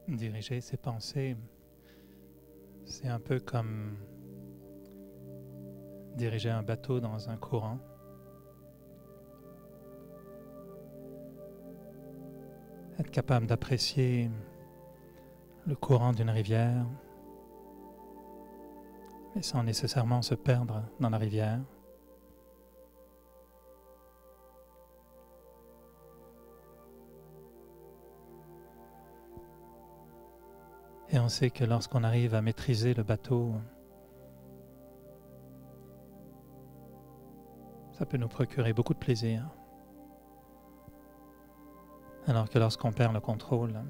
Diriger ses pensées, c'est un peu comme diriger un bateau dans un courant. Être capable d'apprécier le courant d'une rivière, mais sans nécessairement se perdre dans la rivière. Et on sait que lorsqu'on arrive à maîtriser le bateau, ça peut nous procurer beaucoup de plaisir. Alors que lorsqu'on perd le contrôle,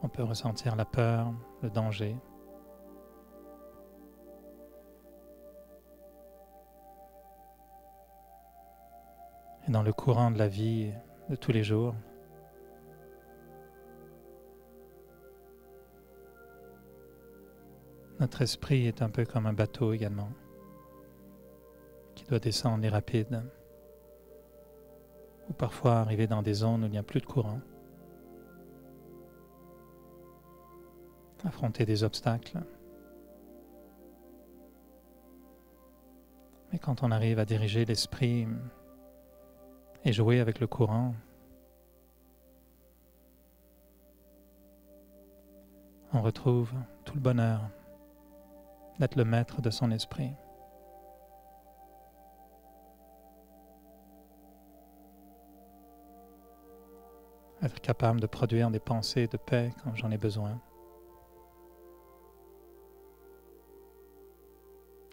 on peut ressentir la peur, le danger. Et dans le courant de la vie de tous les jours, notre esprit est un peu comme un bateau également, qui doit descendre les rapides, ou parfois arriver dans des zones où il n'y a plus de courant, affronter des obstacles. Mais quand on arrive à diriger l'esprit et jouer avec le courant, on retrouve tout le bonheur d'être le maître de son esprit. Être capable de produire des pensées de paix quand j'en ai besoin.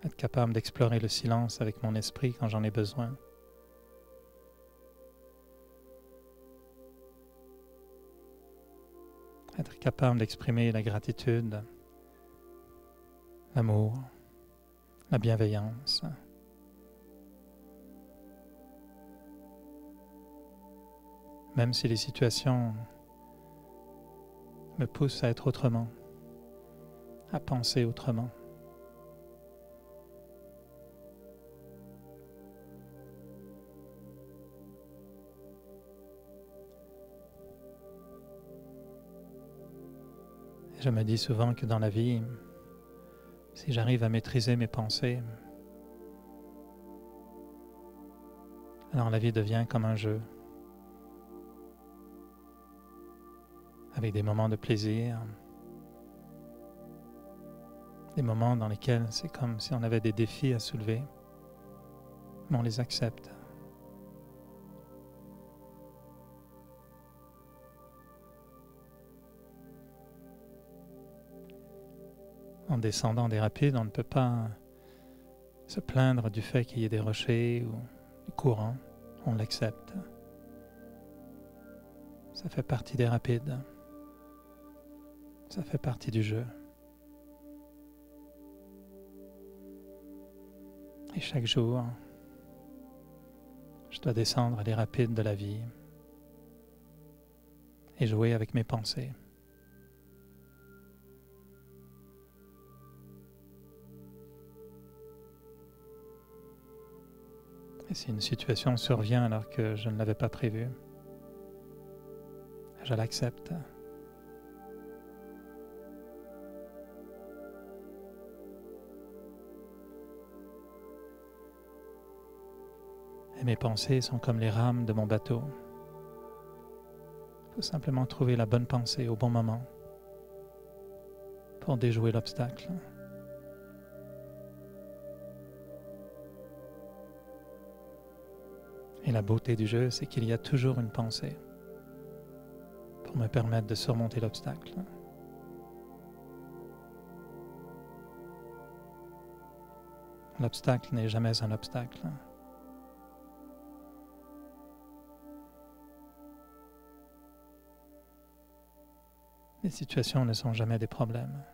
Être capable d'explorer le silence avec mon esprit quand j'en ai besoin. Être capable d'exprimer la gratitude, l'amour, la bienveillance. Même si les situations me poussent à être autrement, à penser autrement. Et je me dis souvent que dans la vie, si j'arrive à maîtriser mes pensées, alors la vie devient comme un jeu, avec des moments de plaisir, des moments dans lesquels c'est comme si on avait des défis à soulever, mais on les accepte. En descendant des rapides, on ne peut pas se plaindre du fait qu'il y ait des rochers ou du courant, on l'accepte. Ça fait partie des rapides, ça fait partie du jeu. Et chaque jour, je dois descendre les rapides de la vie et jouer avec mes pensées. Et si une situation survient alors que je ne l'avais pas prévue, je l'accepte. Et mes pensées sont comme les rames de mon bateau. Il faut simplement trouver la bonne pensée au bon moment pour déjouer l'obstacle. Et la beauté du jeu, c'est qu'il y a toujours une pensée pour me permettre de surmonter l'obstacle. L'obstacle n'est jamais un obstacle. Les situations ne sont jamais des problèmes.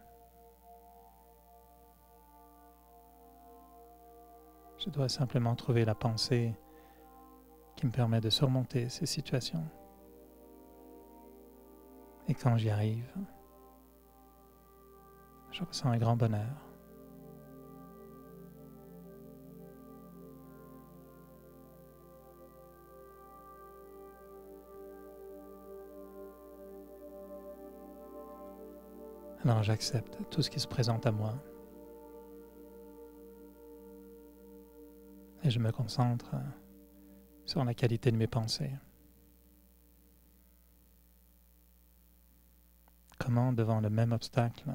Je dois simplement trouver la pensée qui me permet de surmonter ces situations. Et quand j'y arrive, je ressens un grand bonheur. Alors j'accepte tout ce qui se présente à moi et je me concentre sur la qualité de mes pensées. Comment, devant le même obstacle,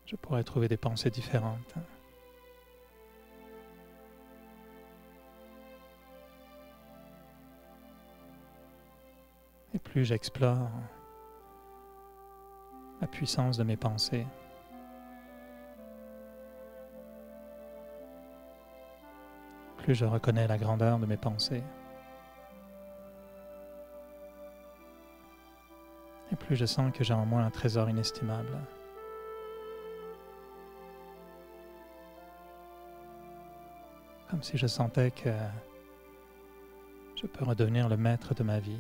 je pourrais trouver des pensées différentes. Et plus j'explore la puissance de mes pensées, plus je reconnais la grandeur de mes pensées, et plus je sens que j'ai en moi un trésor inestimable. Comme si je sentais que je peux redevenir le maître de ma vie.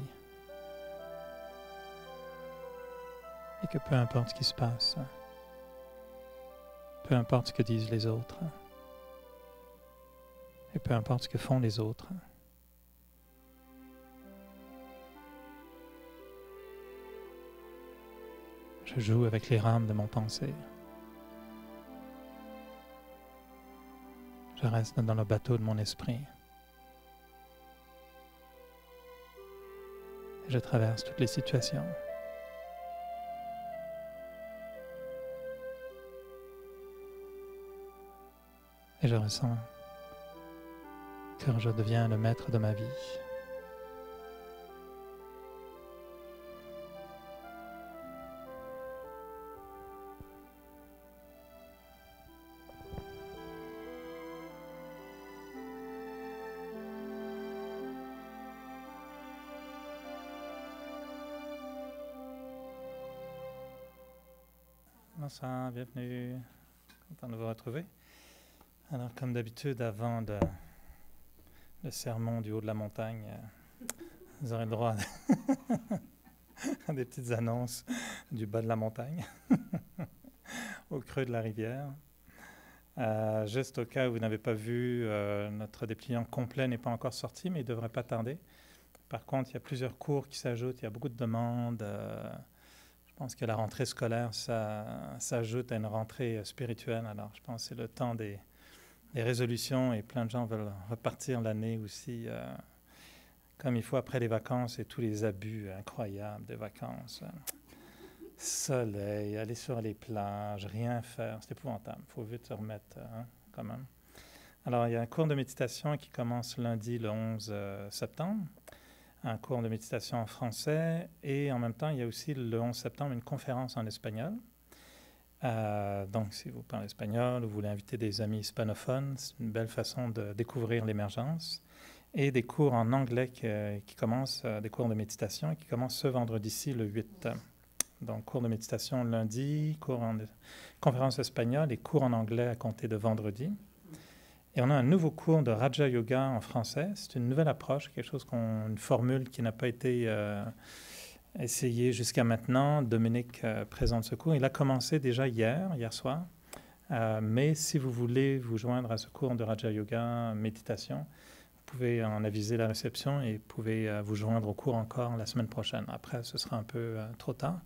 Et que peu importe ce qui se passe, peu importe ce que disent les autres, et peu importe ce que font les autres, je joue avec les rames de mon pensée. Je reste dans le bateau de mon esprit. Et je traverse toutes les situations. Et je ressens que je deviens le maître de ma vie. Bonsoir, bienvenue. Content de vous retrouver. Alors, comme d'habitude, avant le sermon du haut de la montagne, vous aurez le droit à des petites annonces du bas de la montagne, au creux de la rivière. Juste au cas où vous n'avez pas vu, notre dépliant complet n'est pas encore sorti, mais il ne devrait pas tarder. Par contre, il y a plusieurs cours qui s'ajoutent, il y a beaucoup de demandes. Je pense que la rentrée scolaire, ça s'ajoute à une rentrée spirituelle. Alors, je pense que c'est le temps des résolutions et plein de gens veulent repartir l'année aussi comme il faut après les vacances et tous les abus incroyables des vacances. Soleil, aller sur les plages, rien faire, c'est épouvantable. Il faut vite se remettre quand même. Alors, il y a un cours de méditation qui commence lundi le 11 septembre, un cours de méditation en français et en même temps, il y a aussi le 11 septembre une conférence en espagnol. Donc, si vous parlez espagnol ou vous voulez inviter des amis hispanophones, c'est une belle façon de découvrir l'émergence. Et des cours en anglais qui commencent, des cours de méditation qui commencent ce vendredi-ci, le 8. Donc, cours de méditation lundi, conférence espagnole et cours en anglais à compter de vendredi. Et on a un nouveau cours de Raja Yoga en français. C'est une nouvelle approche, une formule qui n'a pas été essayée jusqu'à maintenant. Dominique présente ce cours. Il a commencé déjà hier soir. Mais si vous voulez vous joindre à ce cours de Raja Yoga méditation, vous pouvez en aviser la réception et vous pouvez vous joindre au cours encore la semaine prochaine. Après, ce sera un peu trop tard.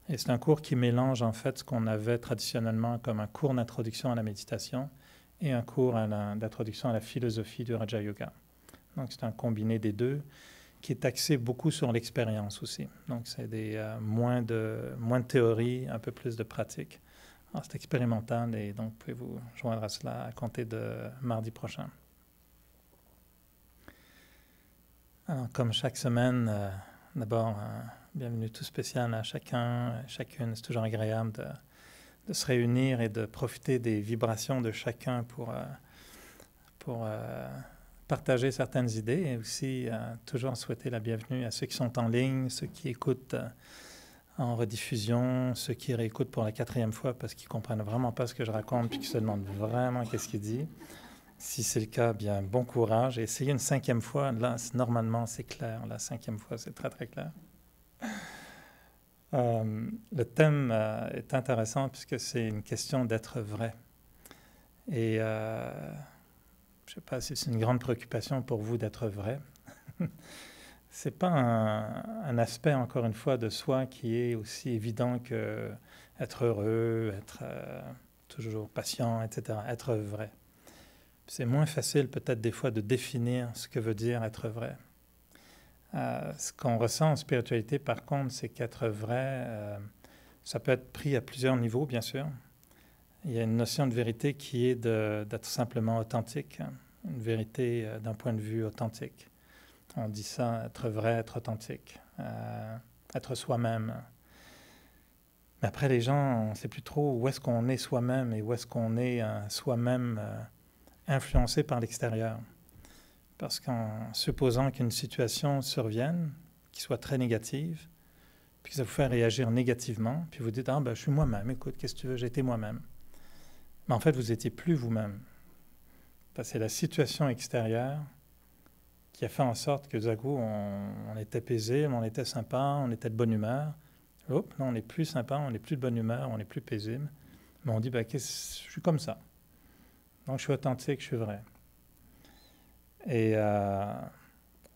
Et c'est un cours qui mélange en fait ce qu'on avait traditionnellement comme un cours d'introduction à la méditation et un cours d'introduction à la philosophie du Raja Yoga. Donc c'est un combiné des deux qui est axé beaucoup sur l'expérience aussi. Donc c'est moins de théorie, un peu plus de pratique. Alors c'est expérimental et donc vous pouvez vous joindre à cela à compter de mardi prochain. Alors, comme chaque semaine, d'abord, bienvenue tout spécial à chacun, chacune. C'est toujours agréable de se réunir et de profiter des vibrations de chacun pour partager certaines idées et aussi toujours souhaiter la bienvenue à ceux qui sont en ligne, ceux qui écoutent en rediffusion, ceux qui réécoutent pour la 4e fois parce qu'ils ne comprennent vraiment pas ce que je raconte puis qui se demandent vraiment qu'est-ce qu'il dit. Si c'est le cas, bien, bon courage. Et essayez une 5e fois. Là, normalement, c'est clair. La 5e fois, c'est très, très clair. Le thème est intéressant puisque c'est une question d'être vrai. Et je ne sais pas si c'est une grande préoccupation pour vous d'être vrai. c'est pas un aspect, encore une fois, de soi qui est aussi évident que être heureux, être toujours patient, etc., être vrai. C'est moins facile peut-être des fois de définir ce que veut dire être vrai. Ce qu'on ressent en spiritualité, par contre, c'est qu'être vrai, ça peut être pris à plusieurs niveaux, bien sûr. Il y a une notion de vérité qui est d'être simplement authentique, hein, une vérité d'un point de vue authentique. On dit ça, être vrai, être authentique, être soi-même. Mais après, les gens, on ne sait plus trop où est-ce qu'on est soi-même et où est-ce qu'on est soi-même influencé par l'extérieur. Parce qu'en supposant qu'une situation survienne, qui soit très négative, puis que ça vous fait réagir négativement, puis vous dites « Ah, ben, je suis moi-même, écoute, qu'est-ce que tu veux, j'ai été moi-même. » Mais en fait, vous n'étiez plus vous-même. Parce que c'est la situation extérieure qui a fait en sorte que, tout à coup, on était paisible, on était sympa, on était de bonne humeur. Hop, non, on n'est plus sympa, on n'est plus de bonne humeur, on n'est plus paisible. Mais on dit « je suis comme ça. Donc, je suis authentique, je suis vrai. » Et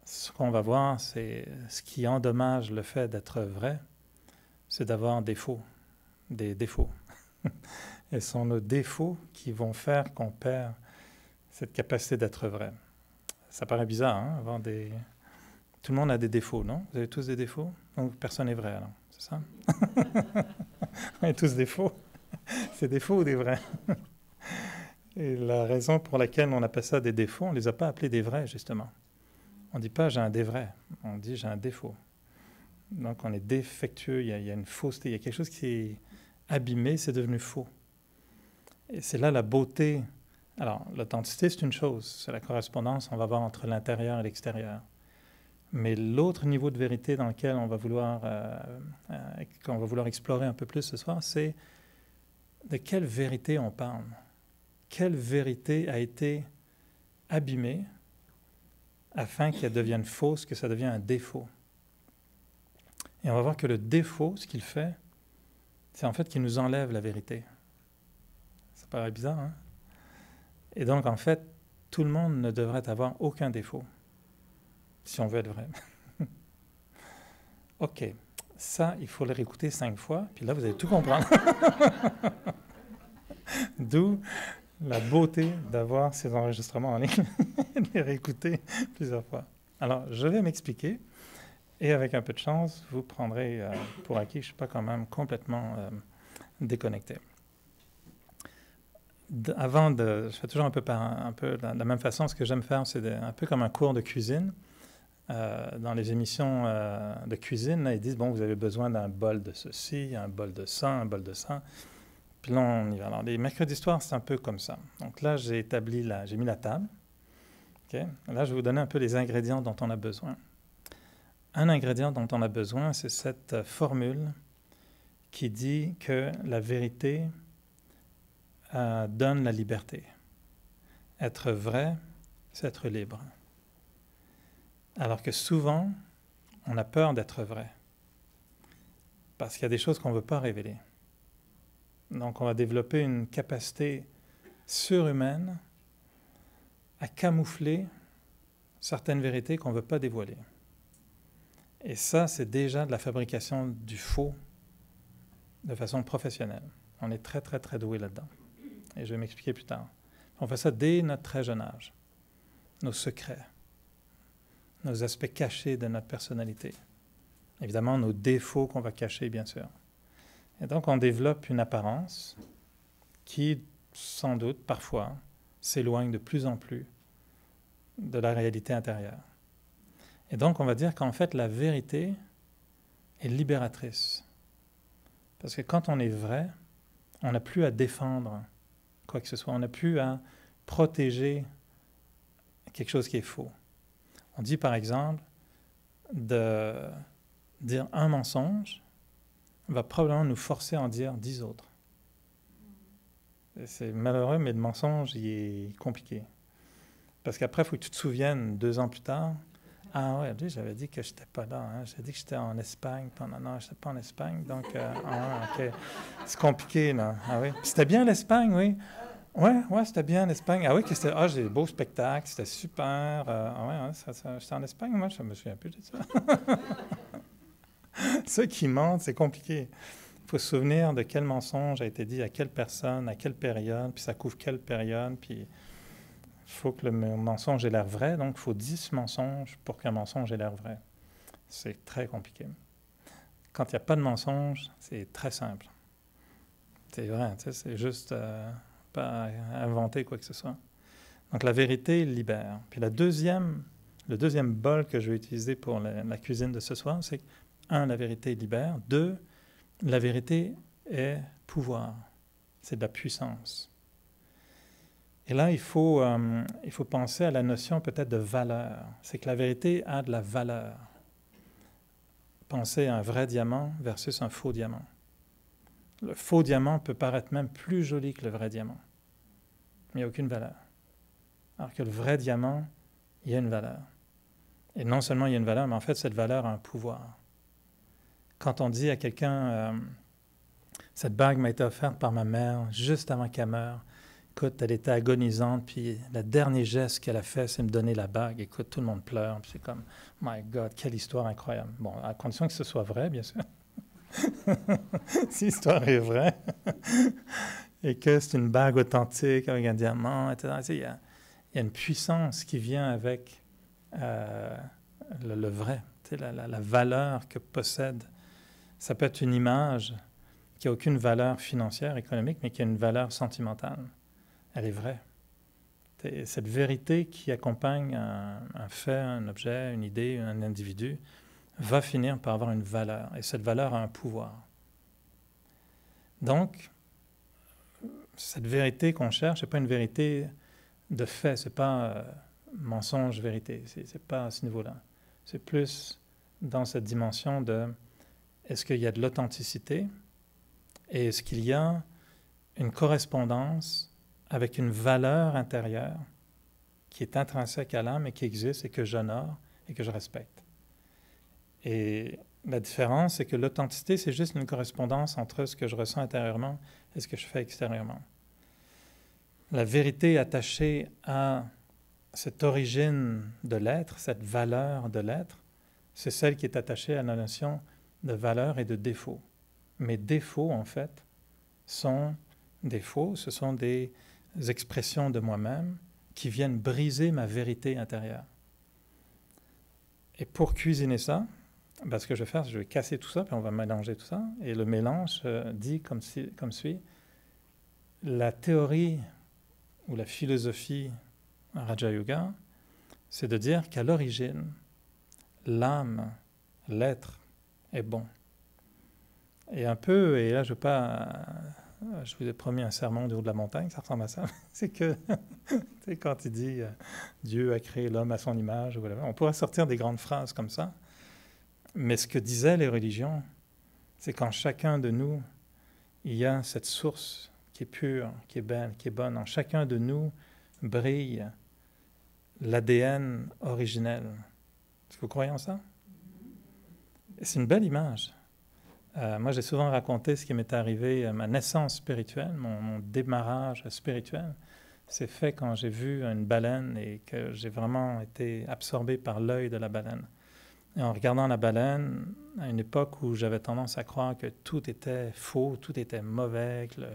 ce qu'on va voir, c'est ce qui endommage le fait d'être vrai, c'est d'avoir des défauts. Et ce sont nos défauts qui vont faire qu'on perd cette capacité d'être vrai. Ça paraît bizarre, hein, avoir des... Tout le monde a des défauts, non? Vous avez tous des défauts? Donc personne n'est vrai, alors, c'est ça? On a tous des faux. C'est des faux ou des vrais? Et la raison pour laquelle on appelle ça des défauts, on ne les a pas appelés des vrais, justement. On ne dit pas « j'ai un des vrais », on dit « j'ai un défaut ». Donc on est défectueux, il y a une fausseté, il y a quelque chose qui est abîmé, c'est devenu faux. Et c'est là la beauté. Alors, l'authenticité, c'est une chose, c'est la correspondance, on va voir entre l'intérieur et l'extérieur. Mais l'autre niveau de vérité dans lequel qu'on va vouloir explorer un peu plus ce soir, c'est de quelle vérité on parle. Quelle vérité a été abîmée afin qu'elle devienne fausse, que ça devienne un défaut. Et on va voir que le défaut, ce qu'il fait, c'est en fait qu'il nous enlève la vérité. Ça paraît bizarre, hein? Et donc, en fait, tout le monde ne devrait avoir aucun défaut, si on veut être vrai. OK, ça, il faut le réécouter 5 fois, puis là, vous allez tout comprendre. D'où la beauté d'avoir ces enregistrements en ligne et de les réécouter plusieurs fois. Alors, je vais m'expliquer, et avec un peu de chance, vous prendrez pour acquis que je ne suis pas quand même complètement déconnecté. Je fais toujours un peu de la même façon. Ce que j'aime faire, c'est un peu comme un cours de cuisine. Dans les émissions de cuisine, là, ils disent, bon, vous avez besoin d'un bol de ceci, un bol de ça, un bol de ça. Puis là, on y va. Alors, les mercredis soirs, c'est un peu comme ça. Donc là, j'ai mis la table. Okay? Là, je vais vous donner un peu les ingrédients dont on a besoin. Un ingrédient dont on a besoin, c'est cette formule qui dit que la vérité donne la liberté. Être vrai, c'est être libre. Alors que souvent, on a peur d'être vrai. Parce qu'il y a des choses qu'on ne veut pas révéler. Donc, on va développer une capacité surhumaine à camoufler certaines vérités qu'on ne veut pas dévoiler. Et ça, c'est déjà de la fabrication du faux de façon professionnelle. On est très, très, très doué là-dedans. Et je vais m'expliquer plus tard. On fait ça dès notre très jeune âge. Nos secrets, nos aspects cachés de notre personnalité. Évidemment, nos défauts qu'on va cacher, bien sûr. Et donc, on développe une apparence qui, sans doute, parfois, s'éloigne de plus en plus de la réalité intérieure. Et donc, on va dire qu'en fait, la vérité est libératrice. Parce que quand on est vrai, on n'a plus à défendre quoi que ce soit. On n'a plus à protéger quelque chose qui est faux. On dit, par exemple, de dire un mensonge va probablement nous forcer à en dire 10 autres. C'est malheureux, mais le mensonge, il est compliqué. Parce qu'après, il faut que tu te souviennes 2 ans plus tard. Ah ouais, j'avais dit que je n'étais pas là. Hein. J'avais dit que j'étais en Espagne. Non, je n'étais pas en Espagne. Donc, OK. C'est compliqué, là. Ah oui. C'était bien l'Espagne, oui. Ouais, c'était bien en Espagne. Ah oui, j'ai des beaux spectacles, c'était super. J'étais en Espagne, moi, je me souviens plus de ça. Ceux qui mentent, c'est compliqué. Il faut se souvenir de quel mensonge a été dit à quelle personne, à quelle période, puis ça couvre quelle période, puis il faut que le mensonge ait l'air vrai, donc il faut 10 mensonges pour qu'un mensonge ait l'air vrai. C'est très compliqué. Quand il n'y a pas de mensonge, c'est très simple. C'est vrai, c'est juste pas inventer quoi que ce soit. Donc la vérité libère. Puis le deuxième bol que je vais utiliser pour la cuisine de ce soir, c'est un, la vérité libère. Deux, la vérité est pouvoir. C'est de la puissance. Et là, il faut penser à la notion peut-être de valeur. C'est que la vérité a de la valeur. Pensez à un vrai diamant versus un faux diamant. Le faux diamant peut paraître même plus joli que le vrai diamant. Mais il n'y a aucune valeur. Alors que le vrai diamant, il y a une valeur. Et non seulement il y a une valeur, mais en fait, cette valeur a un pouvoir. Quand on dit à quelqu'un, cette bague m'a été offerte par ma mère juste avant qu'elle meure, écoute, elle était agonisante, puis le dernier geste qu'elle a fait, c'est me donner la bague. Écoute, tout le monde pleure, puis c'est comme, my God, quelle histoire incroyable. Bon, à condition que ce soit vrai, bien sûr. Si l'histoire est vraie, et que c'est une bague authentique avec un diamant, etc. Il y a une puissance qui vient avec le vrai, la valeur que possède. Ça peut être une image qui n'a aucune valeur financière, économique, mais qui a une valeur sentimentale. Elle est vraie. Cette vérité qui accompagne un fait, un objet, une idée, un individu, va finir par avoir une valeur. Et cette valeur a un pouvoir. Donc, cette vérité qu'on cherche, ce n'est pas une vérité de fait, ce n'est pas mensonge, vérité. Ce n'est pas à ce niveau-là. C'est plus dans cette dimension de est-ce qu'il y a de l'authenticité et est-ce qu'il y a une correspondance avec une valeur intérieure qui est intrinsèque à l'âme et qui existe et que j'honore et que je respecte. Et la différence, c'est que l'authenticité, c'est juste une correspondance entre ce que je ressens intérieurement et ce que je fais extérieurement. La vérité attachée à cette origine de l'être, cette valeur de l'être, c'est celle qui est attachée à la notion de valeur et de défaut. Mes défauts, en fait, sont défauts, ce sont des expressions de moi-même qui viennent briser ma vérité intérieure. Et pour cuisiner ça, ce que je vais faire, je vais casser tout ça, puis on va mélanger tout ça. Et le mélange dit comme suit. La théorie ou la philosophie Raja Yoga, c'est de dire qu'à l'origine, l'âme, l'être est bon. Et un peu, et là je vous ai promis un sermon du haut de la montagne, ça ressemble à ça, c'est que quand il dit Dieu a créé l'homme à son image, on pourrait sortir des grandes phrases comme ça, mais ce que disaient les religions, c'est qu'en chacun de nous, il y a cette source qui est pure, qui est belle, qui est bonne. En chacun de nous brille l'ADN originel. Est-ce que vous croyez en ça? Et c'est une belle image. Moi, j'ai souvent raconté ce qui m'est arrivé, ma naissance spirituelle, mon démarrage spirituel. C'est fait quand j'ai vu une baleine et que j'ai vraiment été absorbé par l'œil de la baleine. Et en regardant la baleine, à une époque où j'avais tendance à croire que tout était faux, tout était mauvais, que le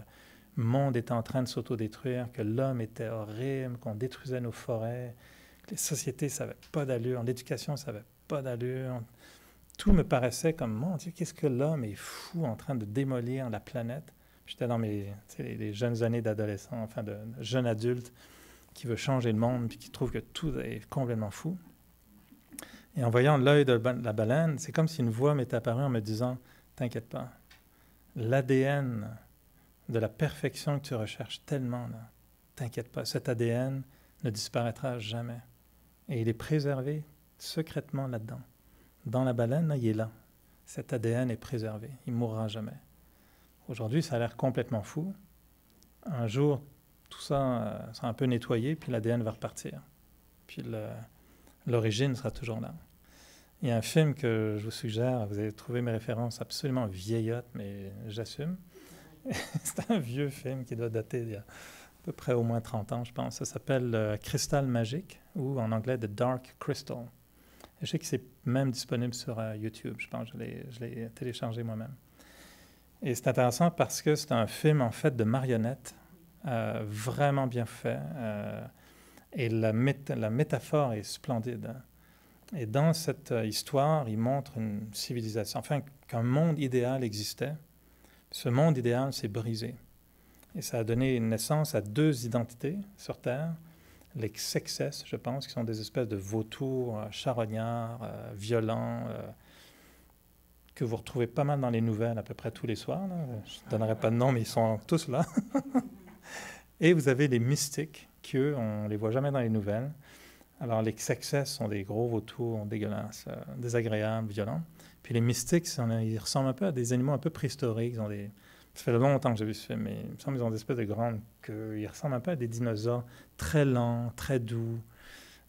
monde était en train de s'autodétruire, que l'homme était horrible, qu'on détruisait nos forêts, que les sociétés ne savaient pas d'allure, l'éducation ne savait pas d'allure. Tout me paraissait comme, mon Dieu, qu'est-ce que l'homme est fou en train de démolir la planète. J'étais dans les jeunes années d'adolescent, enfin de jeune adulte, qui veut changer le monde, puis qui trouve que tout est complètement fou. Et en voyant l'œil de la baleine, c'est comme si une voix m'était apparue en me disant, t'inquiète pas, l'ADN de la perfection que tu recherches tellement, là, t'inquiète pas, cet ADN ne disparaîtra jamais. Et il est préservé secrètement là-dedans. Dans la baleine, là, il est là. Cet ADN est préservé, il ne mourra jamais. Aujourd'hui, ça a l'air complètement fou. Un jour, tout ça sera un peu nettoyé, puis l'ADN va repartir. Puis l'origine sera toujours là. Il y a un film que je vous suggère, vous allez trouver mes références absolument vieillottes, mais j'assume. C'est un vieux film qui doit dater d'il y a peu près au moins 30 ans, je pense. Ça s'appelle Cristal magique, ou en anglais The Dark Crystal. Et je sais que c'est même disponible sur YouTube, je pense. Je l'ai téléchargé moi-même. Et c'est intéressant parce que c'est un film, en fait, de marionnettes, vraiment bien fait. Et la métaphore est splendide. Et dans cette histoire, il montre une civilisation, enfin, qu'un monde idéal existait. Ce monde idéal s'est brisé. Et ça a donné naissance à deux identités sur Terre. Les sexes, je pense, qui sont des espèces de vautours charognards, violents, que vous retrouvez pas mal dans les nouvelles à peu près tous les soirs. Là. Je ne donnerai pas de nom, mais ils sont tous là. Et vous avez les mystiques, qui, eux, on ne les voit jamais dans les nouvelles. Alors, les sexes sont des gros vautours dégueulasses, désagréables, violents. Puis les mystiques, ils ressemblent un peu à des animaux un peu préhistoriques. Ils ont des... Ça fait longtemps que j'ai vu ce film, mais il me semble qu'ils ont des espèces de grandes queues. Ils ressemblent un peu à des dinosaures très lents, très doux.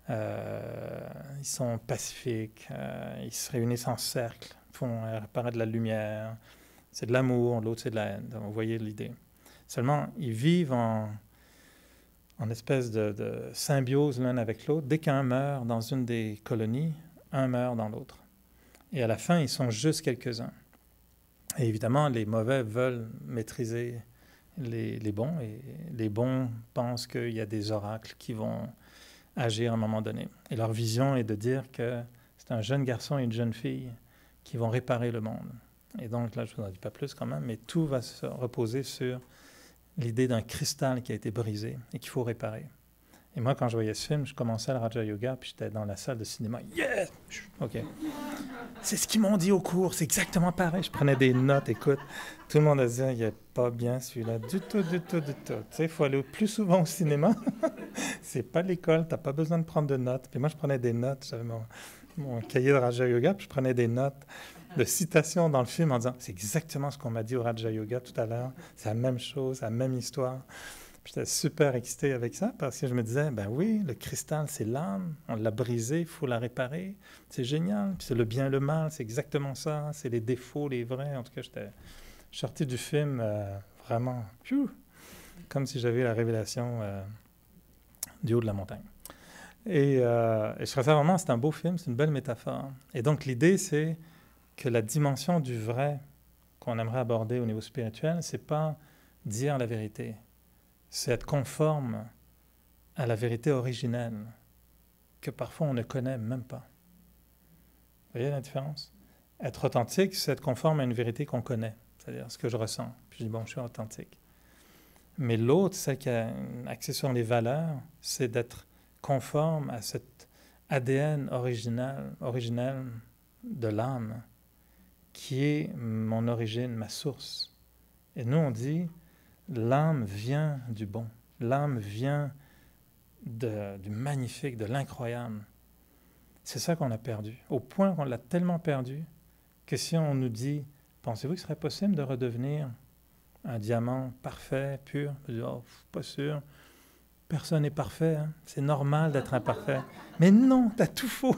Ils sont pacifiques. Ils se réunissent en cercle, font apparaître de la lumière. C'est de l'amour, l'autre c'est de la haine. Donc, vous voyez l'idée. Seulement, ils vivent en espèce de symbiose l'un avec l'autre. Dès qu'un meurt dans une des colonies, un meurt dans l'autre. Et à la fin, ils sont juste quelques-uns. Et évidemment, les mauvais veulent maîtriser les bons, et les bons pensent qu'il y a des oracles qui vont agir à un moment donné. Et leur vision est de dire que c'est un jeune garçon et une jeune fille qui vont réparer le monde. Et donc, là, je ne vous en dis pas plus quand même, mais tout va se reposer sur l'idée d'un cristal qui a été brisé et qu'il faut réparer. Et moi, quand je voyais ce film, je commençais le Raja Yoga, puis j'étais dans la salle de cinéma. Yes! OK. C'est ce qu'ils m'ont dit au cours, c'est exactement pareil. Je prenais des notes, écoute. Tout le monde a dit, il n'est pas bien celui-là, du tout, du tout, du tout. Tu sais, il faut aller plus souvent au cinéma. C'est pas l'école, tu n'as pas besoin de prendre de notes. Puis moi, je prenais des notes, j'avais mon cahier de Raja Yoga, puis je prenais des notes de citations dans le film en disant, c'est exactement ce qu'on m'a dit au Raja Yoga tout à l'heure, c'est la même chose, la même histoire. J'étais super excité avec ça parce que je me disais, ben oui, le cristal, c'est l'âme, on l'a brisé, il faut la réparer. C'est génial. Puis c'est le bien et le mal, c'est exactement ça. C'est les défauts, les vrais. En tout cas, j'étais sorti du film vraiment, comme si j'avais la révélation du haut de la montagne. Et je trouvais ça vraiment, c'est un beau film, c'est une belle métaphore. Et donc l'idée, c'est que la dimension du vrai qu'on aimerait aborder au niveau spirituel, c'est pas dire la vérité. C'est être conforme à la vérité originelle que parfois on ne connaît même pas. Vous voyez la différence? Être authentique, c'est être conforme à une vérité qu'on connaît, c'est-à-dire ce que je ressens. Puis je dis, bon, je suis authentique. Mais l'autre, celle qui est axée sur les valeurs, c'est d'être conforme à cet ADN originel de l'âme, qui est mon origine, ma source. Et nous, on dit, l'âme vient du bon. L'âme vient du magnifique, de l'incroyable. C'est ça qu'on a perdu. Au point qu'on l'a tellement perdu que si on nous dit, pensez-vous qu'il serait possible de redevenir un diamant parfait, pur? Je dis, oh, pas sûr. Personne n'est parfait. Hein? C'est normal d'être imparfait. Mais non, t'as tout faux.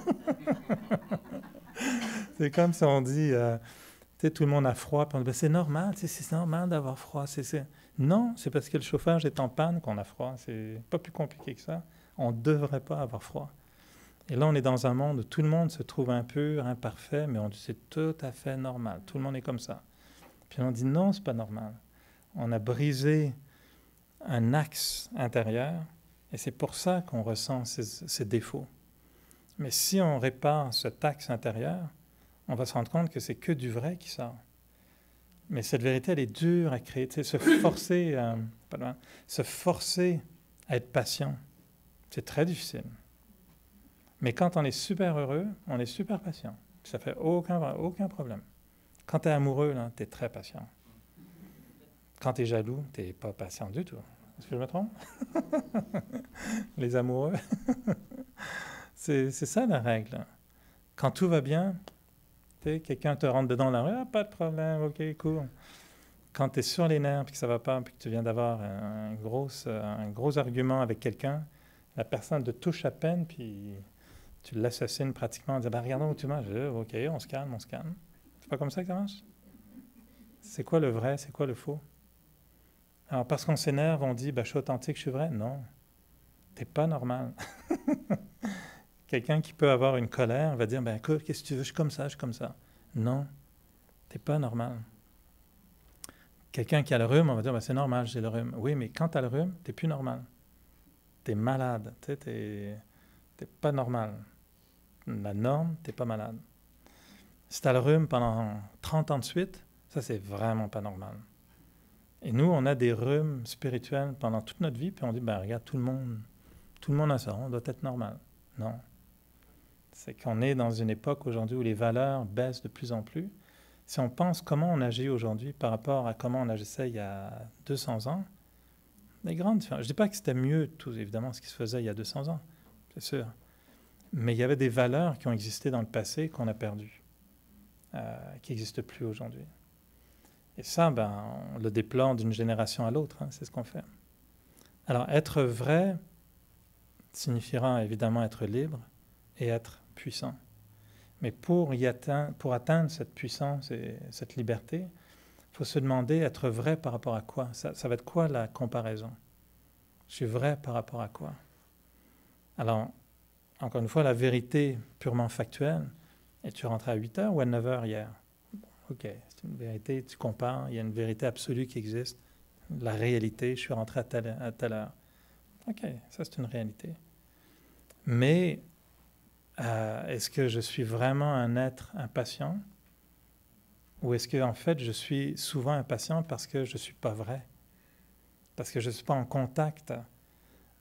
C'est comme si on dit... tout le monde a froid, puis on dit, ben, c'est normal, c'est normal d'avoir froid. Non, c'est parce que le chauffage est en panne qu'on a froid. C'est pas plus compliqué que ça. On ne devrait pas avoir froid. Et là, on est dans un monde où tout le monde se trouve impur, imparfait, mais on dit c'est tout à fait normal. Tout le monde est comme ça. Puis on dit non, c'est pas normal. On a brisé un axe intérieur, et c'est pour ça qu'on ressent ces défauts. Mais si on répare cet axe intérieur, on va se rendre compte que c'est que du vrai qui sort. Mais cette vérité, elle est dure à créer. Tu sais, se forcer à être patient, c'est très difficile. Mais quand on est super heureux, on est super patient. Ça fait aucun problème. Quand tu es amoureux, tu es très patient. Quand tu es jaloux, tu n'es pas patient du tout. Est-ce que je me trompe? Les amoureux. c'est ça la règle. Quand tout va bien, quelqu'un te rentre dedans la rue, ah, pas de problème, ok, cool. Quand tu es sur les nerfs et que ça ne va pas, puis que tu viens d'avoir un gros argument avec quelqu'un, la personne te touche à peine, puis tu l'assassines pratiquement en disant, regardons où tu marches. Ok, on se calme. C'est pas comme ça que ça marche? C'est quoi le vrai, c'est quoi le faux? Alors, parce qu'on s'énerve, on dit, ben, je suis authentique, je suis vrai. Non, t'es pas normal. Quelqu'un qui peut avoir une colère va dire, ben, écoute, qu'est-ce que tu veux, je suis comme ça, je suis comme ça. Non, t'es pas normal. Quelqu'un qui a le rhume, on va dire, ben, c'est normal, j'ai le rhume. Oui, mais quand tu as le rhume, t'es plus normal. T'es malade, tu sais, t'es pas normal. La norme, t'es pas malade. Si tu as le rhume pendant 30 ans de suite, ça, c'est vraiment pas normal. Et nous, on a des rhumes spirituels pendant toute notre vie, puis on dit, ben regarde, tout le monde a ça, on doit être normal. Non. C'est qu'on est dans une époque aujourd'hui où les valeurs baissent de plus en plus. Si on pense comment on agit aujourd'hui par rapport à comment on agissait il y a 200 ans, des grandes différences. Je ne dis pas que c'était mieux, tout évidemment, ce qui se faisait il y a 200 ans, c'est sûr. Mais il y avait des valeurs qui ont existé dans le passé qu'on a perdues, qui n'existent plus aujourd'hui. Et ça, ben, on le déplore d'une génération à l'autre, hein, c'est ce qu'on fait. Alors, être vrai signifiera évidemment être libre et être puissant. Mais pour atteindre cette puissance et cette liberté, il faut se demander être vrai par rapport à quoi. Ça va être quoi la comparaison? Je suis vrai par rapport à quoi? Alors, encore une fois, la vérité purement factuelle, es-tu rentré à 8 heures ou à 9 heures hier? Ok, c'est une vérité, tu compares, il y a une vérité absolue qui existe. La réalité, je suis rentré à telle heure. Ok, ça c'est une réalité. Mais est-ce que je suis vraiment un être impatient? Ou est-ce que en fait je suis souvent impatient parce que je ne suis pas vrai? Parce que je ne suis pas en contact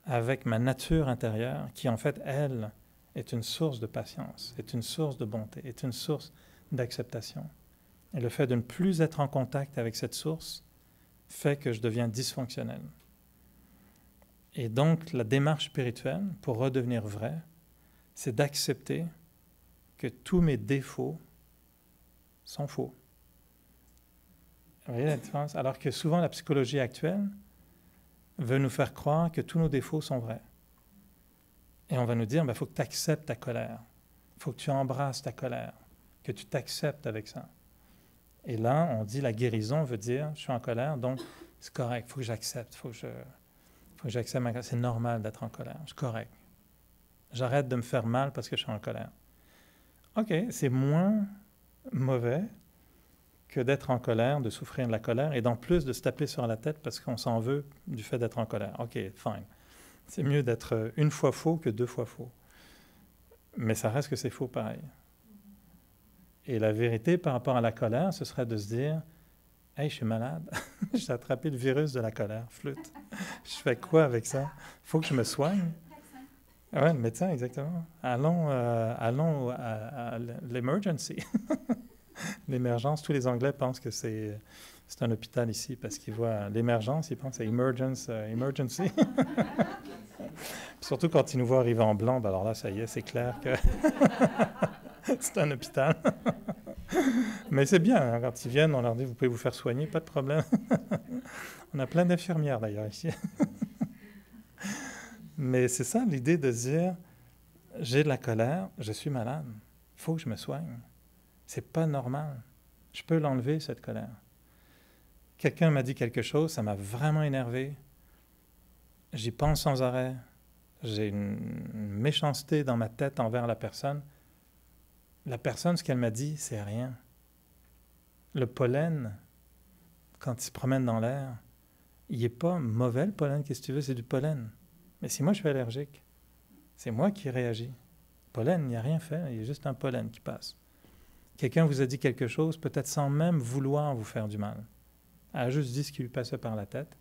avec ma nature intérieure qui en fait, elle, est une source de patience, est une source de bonté, est une source d'acceptation. Et le fait de ne plus être en contact avec cette source fait que je deviens dysfonctionnel. Et donc, la démarche spirituelle, pour redevenir vrai, c'est d'accepter que tous mes défauts sont faux. Vous voyez la différence? Alors que souvent, la psychologie actuelle veut nous faire croire que tous nos défauts sont vrais. Et on va nous dire, il faut que tu acceptes ta colère. Il faut que tu embrasses ta colère, que tu t'acceptes avec ça. Et là, on dit la guérison veut dire, je suis en colère, donc c'est correct, il faut que j'accepte, il faut que j'accepte ma colère. C'est normal d'être en colère, c'est correct. J'arrête de me faire mal parce que je suis en colère. Ok, c'est moins mauvais que d'être en colère, de souffrir de la colère, et d'en plus de se taper sur la tête parce qu'on s'en veut du fait d'être en colère. Ok, fine. C'est mieux d'être une fois faux que 2 fois faux. Mais ça reste que c'est faux pareil. Et la vérité par rapport à la colère, ce serait de se dire, « Hey, je suis malade, j'ai attrapé le virus de la colère, flûte. Je fais quoi avec ça? Il faut que je me soigne. » Ouais, le médecin, exactement. Allons à l'emergency. L'émergence, tous les Anglais pensent que c'est un hôpital ici parce qu'ils voient l'émergence, ils pensent à emergency. Surtout quand ils nous voient arriver en blanc, ben alors là, ça y est, c'est clair que c'est un hôpital. Mais c'est bien, hein, quand ils viennent, on leur dit, vous pouvez vous faire soigner, pas de problème. On a plein d'infirmières d'ailleurs ici. Mais c'est ça l'idée de dire, j'ai de la colère, je suis malade, il faut que je me soigne. C'est pas normal. Je peux l'enlever, cette colère. Quelqu'un m'a dit quelque chose, ça m'a vraiment énervé. J'y pense sans arrêt. J'ai une méchanceté dans ma tête envers la personne. La personne, ce qu'elle m'a dit, c'est rien. Le pollen, quand il se promène dans l'air, il n'est pas mauvais, le pollen, qu'est-ce que tu veux, c'est du pollen. Mais si moi je suis allergique, c'est moi qui réagis. Le pollen, il n'y a rien fait, il y a juste un pollen qui passe. Quelqu'un vous a dit quelque chose, peut-être sans même vouloir vous faire du mal. Elle a juste dit ce qui lui passait par la tête,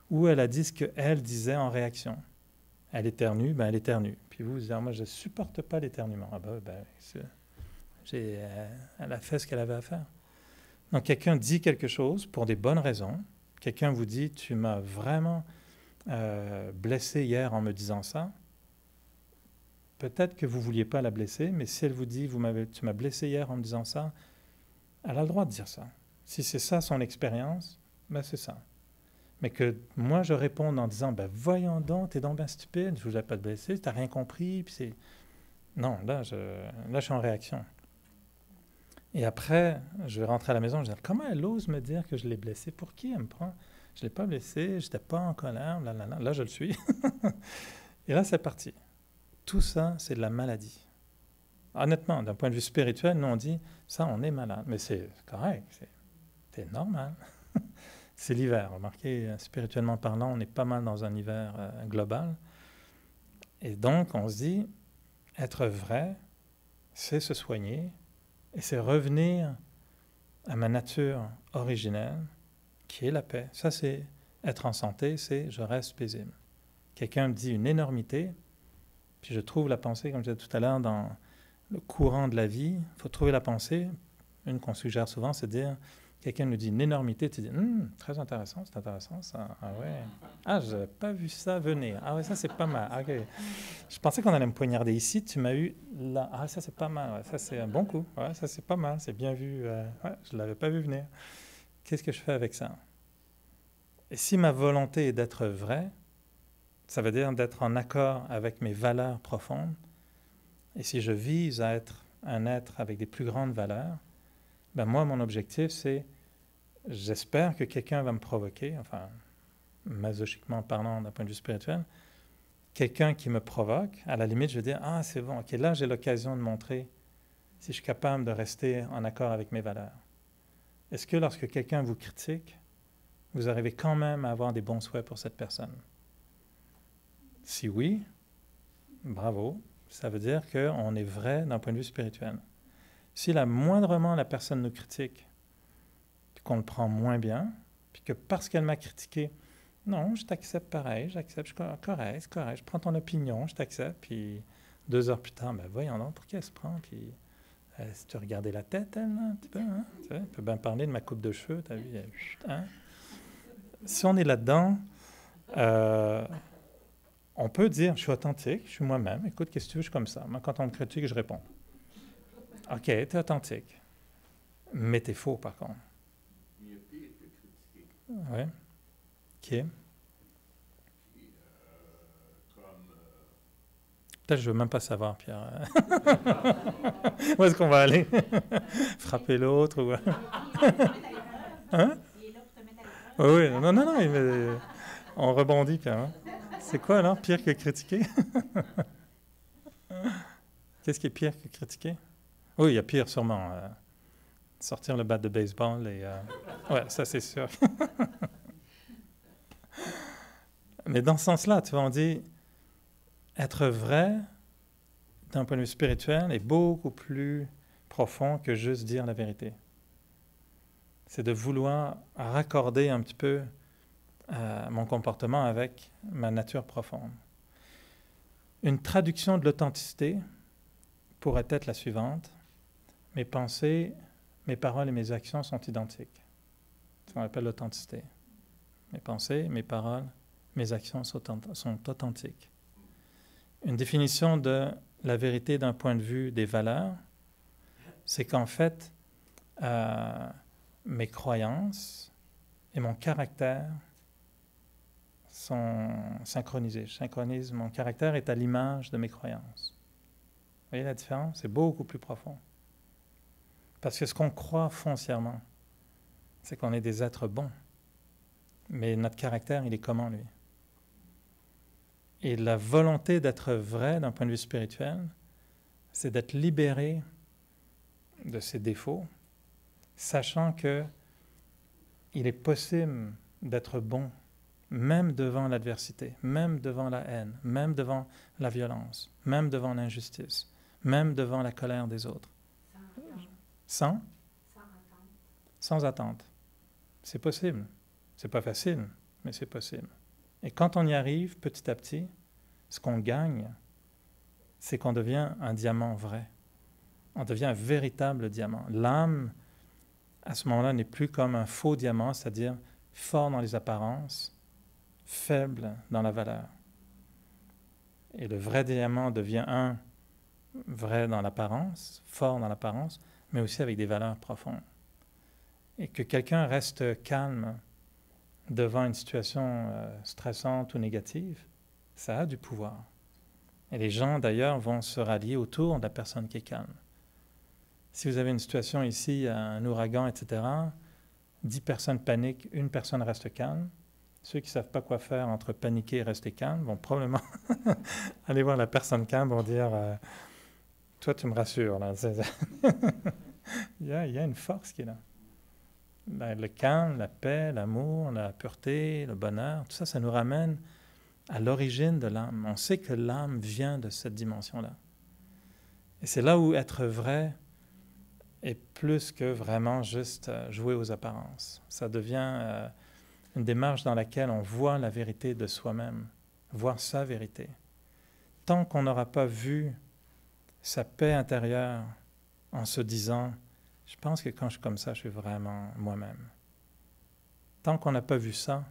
ou elle a dit ce qu'elle disait en réaction. Elle éternue, ben elle éternue. Puis vous dites, moi je ne supporte pas l'éternuement. Ah ben elle a fait ce qu'elle avait à faire. Donc quelqu'un dit quelque chose pour des bonnes raisons. Quelqu'un vous dit, tu m'as vraiment blessé hier en me disant ça. Peut-être que vous ne vouliez pas la blesser, mais si elle vous dit, tu m'as blessé hier en me disant ça, elle a le droit de dire ça. Si c'est ça son expérience, ben c'est ça. Mais que moi je réponde en disant, ben voyons donc, t'es donc bien stupide, je ne voulais pas te blesser, t'as rien compris. Puis c'est... Non, là je suis en réaction. Et après, je vais rentrer à la maison, je vais dire, comment elle ose me dire que je l'ai blessée? Pour qui elle me prend? Je ne l'ai pas blessé, je n'étais pas en colère, là je le suis. Et là, c'est parti. Tout ça, c'est de la maladie. Honnêtement, d'un point de vue spirituel, nous on dit, ça, on est malade. Mais c'est correct, c'est normal. C'est l'hiver. Remarquez, spirituellement parlant, on est pas mal dans un hiver global. Et donc, on se dit, être vrai, c'est se soigner et c'est revenir à ma nature originelle, qui est la paix. Ça, c'est être en santé, c'est je reste paisible. Quelqu'un me dit une énormité, puis je trouve la pensée, comme je disais tout à l'heure, dans le courant de la vie. Il faut trouver la pensée. Une qu'on suggère souvent, c'est de dire, quelqu'un nous dit une énormité, tu dis, très intéressant, c'est intéressant ça. Ah ouais. Ah, je n'avais pas vu ça venir. Ah ouais, ça c'est pas mal. Okay. Je pensais qu'on allait me poignarder ici, tu m'as eu là. Ah, ça c'est pas mal. Ouais. Ça c'est un bon coup. Ouais, ça c'est pas mal, c'est bien vu. Ouais, je ne l'avais pas vu venir. Qu'est-ce que je fais avec ça? Et si ma volonté est d'être vrai, ça veut dire d'être en accord avec mes valeurs profondes. Et si je vise à être un être avec des plus grandes valeurs, ben moi, mon objectif, c'est, j'espère que quelqu'un va me provoquer, enfin, masochiquement parlant d'un point de vue spirituel, quelqu'un qui me provoque, à la limite, je vais dire, ah, c'est bon, ok, là, j'ai l'occasion de montrer si je suis capable de rester en accord avec mes valeurs. Est-ce que lorsque quelqu'un vous critique, vous arrivez quand même à avoir des bons souhaits pour cette personne? Si oui, bravo, ça veut dire qu'on est vrai d'un point de vue spirituel. Si moindrement la personne nous critique, puis qu'on le prend moins bien, puis que parce qu'elle m'a critiqué, non, je t'accepte pareil, j'accepte, je suis correct, c'est correct, je prends ton opinion, je t'accepte, puis 2 heures plus tard, ben voyons donc, pour qui elle se prend, puis si tu regardais la tête, elle, là, un petit peu, hein, tu sais, elle peut bien parler de ma coupe de cheveux, t'as vu, hein? Si on est là-dedans, on peut dire, je suis authentique, je suis moi-même, écoute, qu'est-ce que tu veux, je suis comme ça. Moi, quand on me critique, je réponds. OK, t'es authentique, mais t'es faux, par contre. Il y a pire que critiquer. Oui. OK. Peut-être que je ne veux même pas savoir, Pierre. Où est-ce qu'on va aller? Frapper l'autre ou... Hein? Oui, oui, non, on rebondit, Pierre. Hein? C'est quoi, alors, pire que critiquer? Qu'est-ce qui est pire que critiquer? Oui, il y a pire, sûrement. Sortir le bat de baseball et... ouais, ça, c'est sûr. Mais dans ce sens-là, tu vois, on dit... Être vrai, d'un point de vue spirituel, est beaucoup plus profond que juste dire la vérité. C'est de vouloir raccorder un petit peu mon comportement avec ma nature profonde. Une traduction de l'authenticité pourrait être la suivante. Mes pensées, mes paroles et mes actions sont identiques. C'est ce qu'on appelle l'authenticité. Mes pensées, mes paroles, mes actions sont authentiques. Une définition de la vérité d'un point de vue des valeurs, c'est qu'en fait, mes croyances et mon caractère sont synchronisés. Je synchronise, mon caractère est à l'image de mes croyances. Vous voyez la différence? C'est beaucoup plus profond. Parce que ce qu'on croit foncièrement, c'est qu'on est des êtres bons. Mais notre caractère, il est comment, lui? Et la volonté d'être vrai d'un point de vue spirituel, c'est d'être libéré de ses défauts, sachant que il est possible d'être bon, même devant l'adversité, même devant la haine, même devant la violence, même devant l'injustice, même devant la colère des autres. Sans attente. Sans attente. C'est possible. C'est pas facile, mais c'est possible. Et quand on y arrive, petit à petit, ce qu'on gagne, c'est qu'on devient un diamant vrai. On devient un véritable diamant. L'âme, à ce moment-là, n'est plus comme un faux diamant, c'est-à-dire fort dans les apparences, faible dans la valeur. Et le vrai diamant devient vrai dans l'apparence, fort dans l'apparence, mais aussi avec des valeurs profondes. Et que quelqu'un reste calme devant une situation stressante ou négative, ça a du pouvoir. Et les gens, d'ailleurs, vont se rallier autour de la personne qui est calme. Si vous avez une situation ici, un ouragan, etc., 10 personnes paniquent, une personne reste calme, Ceux qui ne savent pas quoi faire entre paniquer et rester calme vont probablement aller voir la personne calme pour dire toi, tu me rassures. Là. il y a une force qui est là. Le calme, la paix, l'amour, la pureté, le bonheur, tout ça, ça nous ramène à l'origine de l'âme. On sait que l'âme vient de cette dimension-là. Et c'est là où être vrai est plus que vraiment juste jouer aux apparences. Ça devient une démarche dans laquelle on voit la vérité de soi-même, voir sa vérité. Tant qu'on n'aura pas vu sa paix intérieure en se disant « je pense que quand je suis comme ça, je suis vraiment moi-même ». Tant qu'on n'a pas vu ça,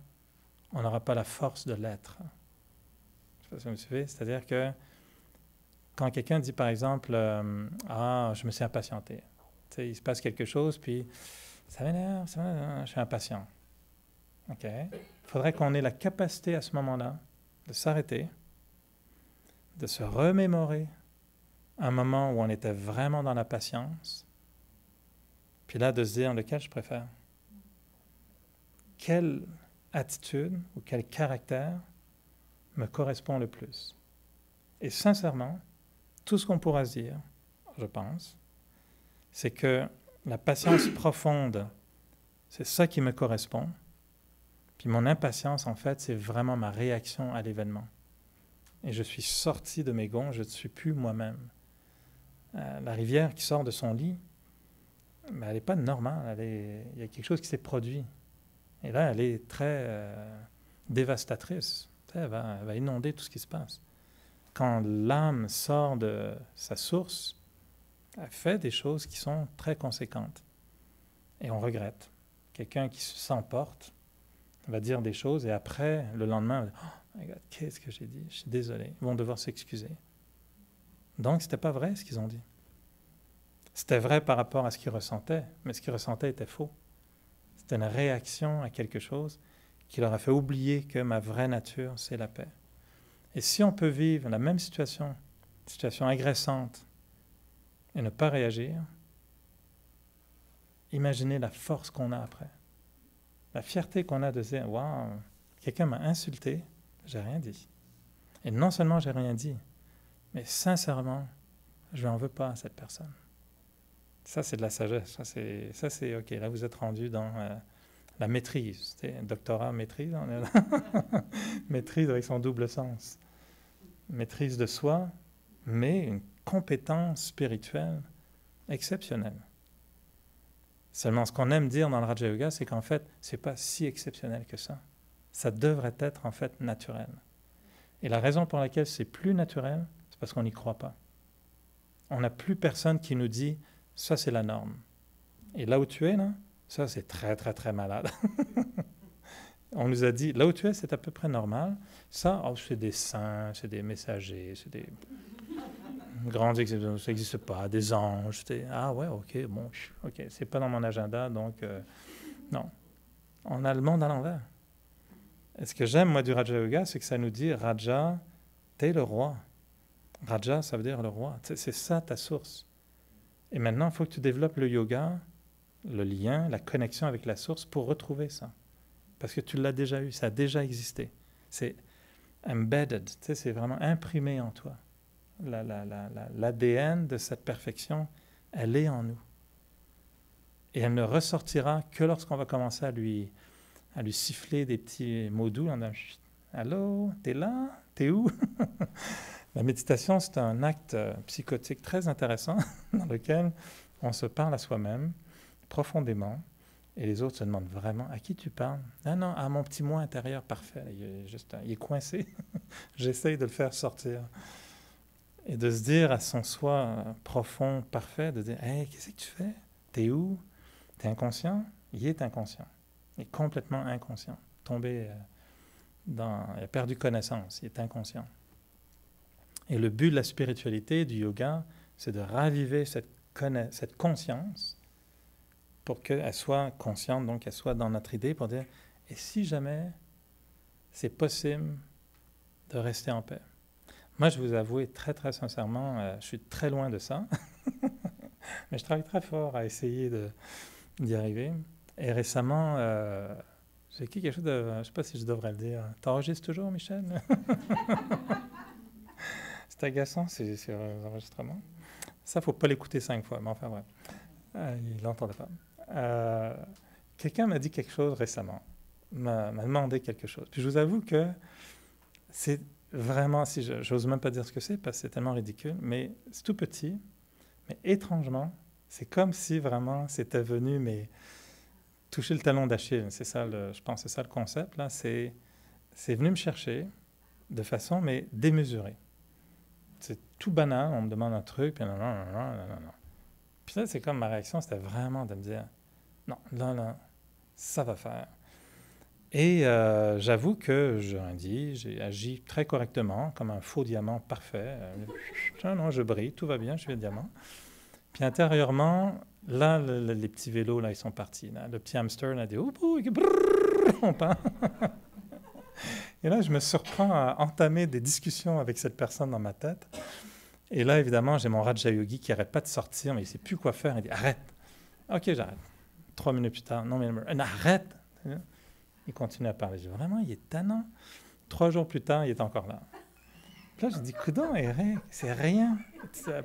on n'aura pas la force de l'être. Je ne sais pas si vous me suivez. C'est-à-dire que quand quelqu'un dit par exemple « ah, je me suis impatienté », il se passe quelque chose, puis « ça m'énerve, je suis impatient ». OK. Il faudrait qu'on ait la capacité à ce moment-là de s'arrêter, de se remémorer un moment où on était vraiment dans la patience, puis là de se dire lequel je préfère. Quelle attitude ou quel caractère me correspond le plus. Et sincèrement, tout ce qu'on pourra se dire, je pense, c'est que la patience profonde, c'est ça qui me correspond. Puis mon impatience, en fait, c'est vraiment ma réaction à l'événement. Et je suis sorti de mes gonds, je ne suis plus moi-même. La rivière qui sort de son lit, ben, elle n'est pas normale, il y a quelque chose qui s'est produit. Et là, elle est très dévastatrice. Elle va inonder tout ce qui se passe. Quand l'âme sort de sa source, elle fait des choses qui sont très conséquentes. Et on regrette. Quelqu'un qui s'emporte va dire des choses et après, le lendemain, oh my God, qu'est-ce que j'ai dit? Je suis désolé. Ils vont devoir s'excuser. Donc, ce n'était pas vrai ce qu'ils ont dit. C'était vrai par rapport à ce qu'ils ressentaient, mais ce qu'ils ressentaient était faux. C'était une réaction à quelque chose qui leur a fait oublier que ma vraie nature, c'est la paix. Et si on peut vivre la même situation agressante, et ne pas réagir, imaginez la force qu'on a après. La fierté qu'on a de dire « Waouh, quelqu'un m'a insulté, j'ai rien dit. » Et non seulement j'ai rien dit, mais sincèrement, je n'en veux pas à cette personne. Ça, c'est de la sagesse. Ça, c'est OK, là, vous êtes rendu dans la maîtrise. C'est un doctorat maîtrise. Maîtrise avec son double sens. Maîtrise de soi, mais une compétence spirituelle exceptionnelle. Seulement, ce qu'on aime dire dans le Raja Yoga, c'est qu'en fait, ce n'est pas si exceptionnel que ça. Ça devrait être en fait naturel. Et la raison pour laquelle c'est plus naturel, c'est parce qu'on n'y croit pas. On n'a plus personne qui nous dit « ça, c'est la norme ». Et là où tu es, là, ça, c'est très, très, très malade. On nous a dit « là où tu es, c'est à peu près normal ». Ça, oh, c'est des saints, c'est des messagers, c'est des grandes exceptions, ça n'existe pas, des anges. Ah ouais, ok, bon, ok, c'est pas dans mon agenda, donc non. On a le monde à l'envers. Et ce que j'aime, moi, du Raja Yoga, c'est que ça nous dit « Raja, t'es le roi ». Raja, ça veut dire le roi. C'est ça ta source. Et maintenant, il faut que tu développes le yoga, le lien, la connexion avec la source pour retrouver ça. Parce que tu l'as déjà eu, ça a déjà existé. C'est embedded, c'est vraiment imprimé en toi. L'ADN de cette perfection, elle est en nous. Et elle ne ressortira que lorsqu'on va commencer à lui siffler des petits mots doux. On a « Allô, t'es là? T'es où? » La méditation, c'est un acte psychotique très intéressant dans lequel on se parle à soi-même profondément et les autres se demandent vraiment à qui tu parles. Ah non, à mon petit moi intérieur parfait. Il est coincé. J'essaye de le faire sortir. Et de se dire à son soi profond, parfait, de dire « Hey, qu'est-ce que tu fais? T'es où? T'es inconscient? » Il est inconscient. Il est complètement inconscient. Tombé il a perdu connaissance. Il est inconscient. Et le but de la spiritualité, du yoga, c'est de raviver cette conscience pour qu'elle soit consciente, donc qu'elle soit dans notre idée, pour dire « Et si jamais c'est possible de rester en paix ?» Moi, je vous avoue très, très sincèrement, je suis très loin de ça. Mais je travaille très fort à essayer d'y arriver. Et récemment, J'ai écrit quelque chose de... Je ne sais pas si je devrais le dire. T'enregistres toujours, Michel? C'est agaçant, ces enregistrements. Ça, il ne faut pas l'écouter 5 fois, mais enfin bref. Il l'entendait pas. Quelqu'un m'a dit quelque chose récemment, m'a demandé quelque chose. Puis je vous avoue que c'est vraiment, si j'ose même pas dire ce que c'est, parce que c'est tellement ridicule, mais c'est tout petit, mais étrangement, c'est comme si vraiment c'était venu, mais toucher le talon d'Achille. C'est ça, je pense, c'est ça le concept, là. C'est venu me chercher de façon, mais démesurée. C'est tout banal, on me demande un truc, puis non. Puis là, c'est comme ma réaction, c'était vraiment de me dire, non, là, ça va faire. Et j'avoue que j'ai agi très correctement, comme un faux diamant parfait. Non, je brille, tout va bien, je suis un diamant. Puis intérieurement, là, les petits vélos, là, ils sont partis. Là. Le petit hamster, là, dit, on part. Et là, je me surprends à entamer des discussions avec cette personne dans ma tête. Et là, évidemment, j'ai mon Raja Yogi qui n'arrête pas de sortir, mais il ne sait plus quoi faire. Il dit, arrête. OK, j'arrête. 3 minutes plus tard, non, mais arrête. Il continue à parler. Je dis, vraiment, il est tannant. 3 jours plus tard, il est encore là. Puis là, je dis, coudonc, Eric, c'est rien.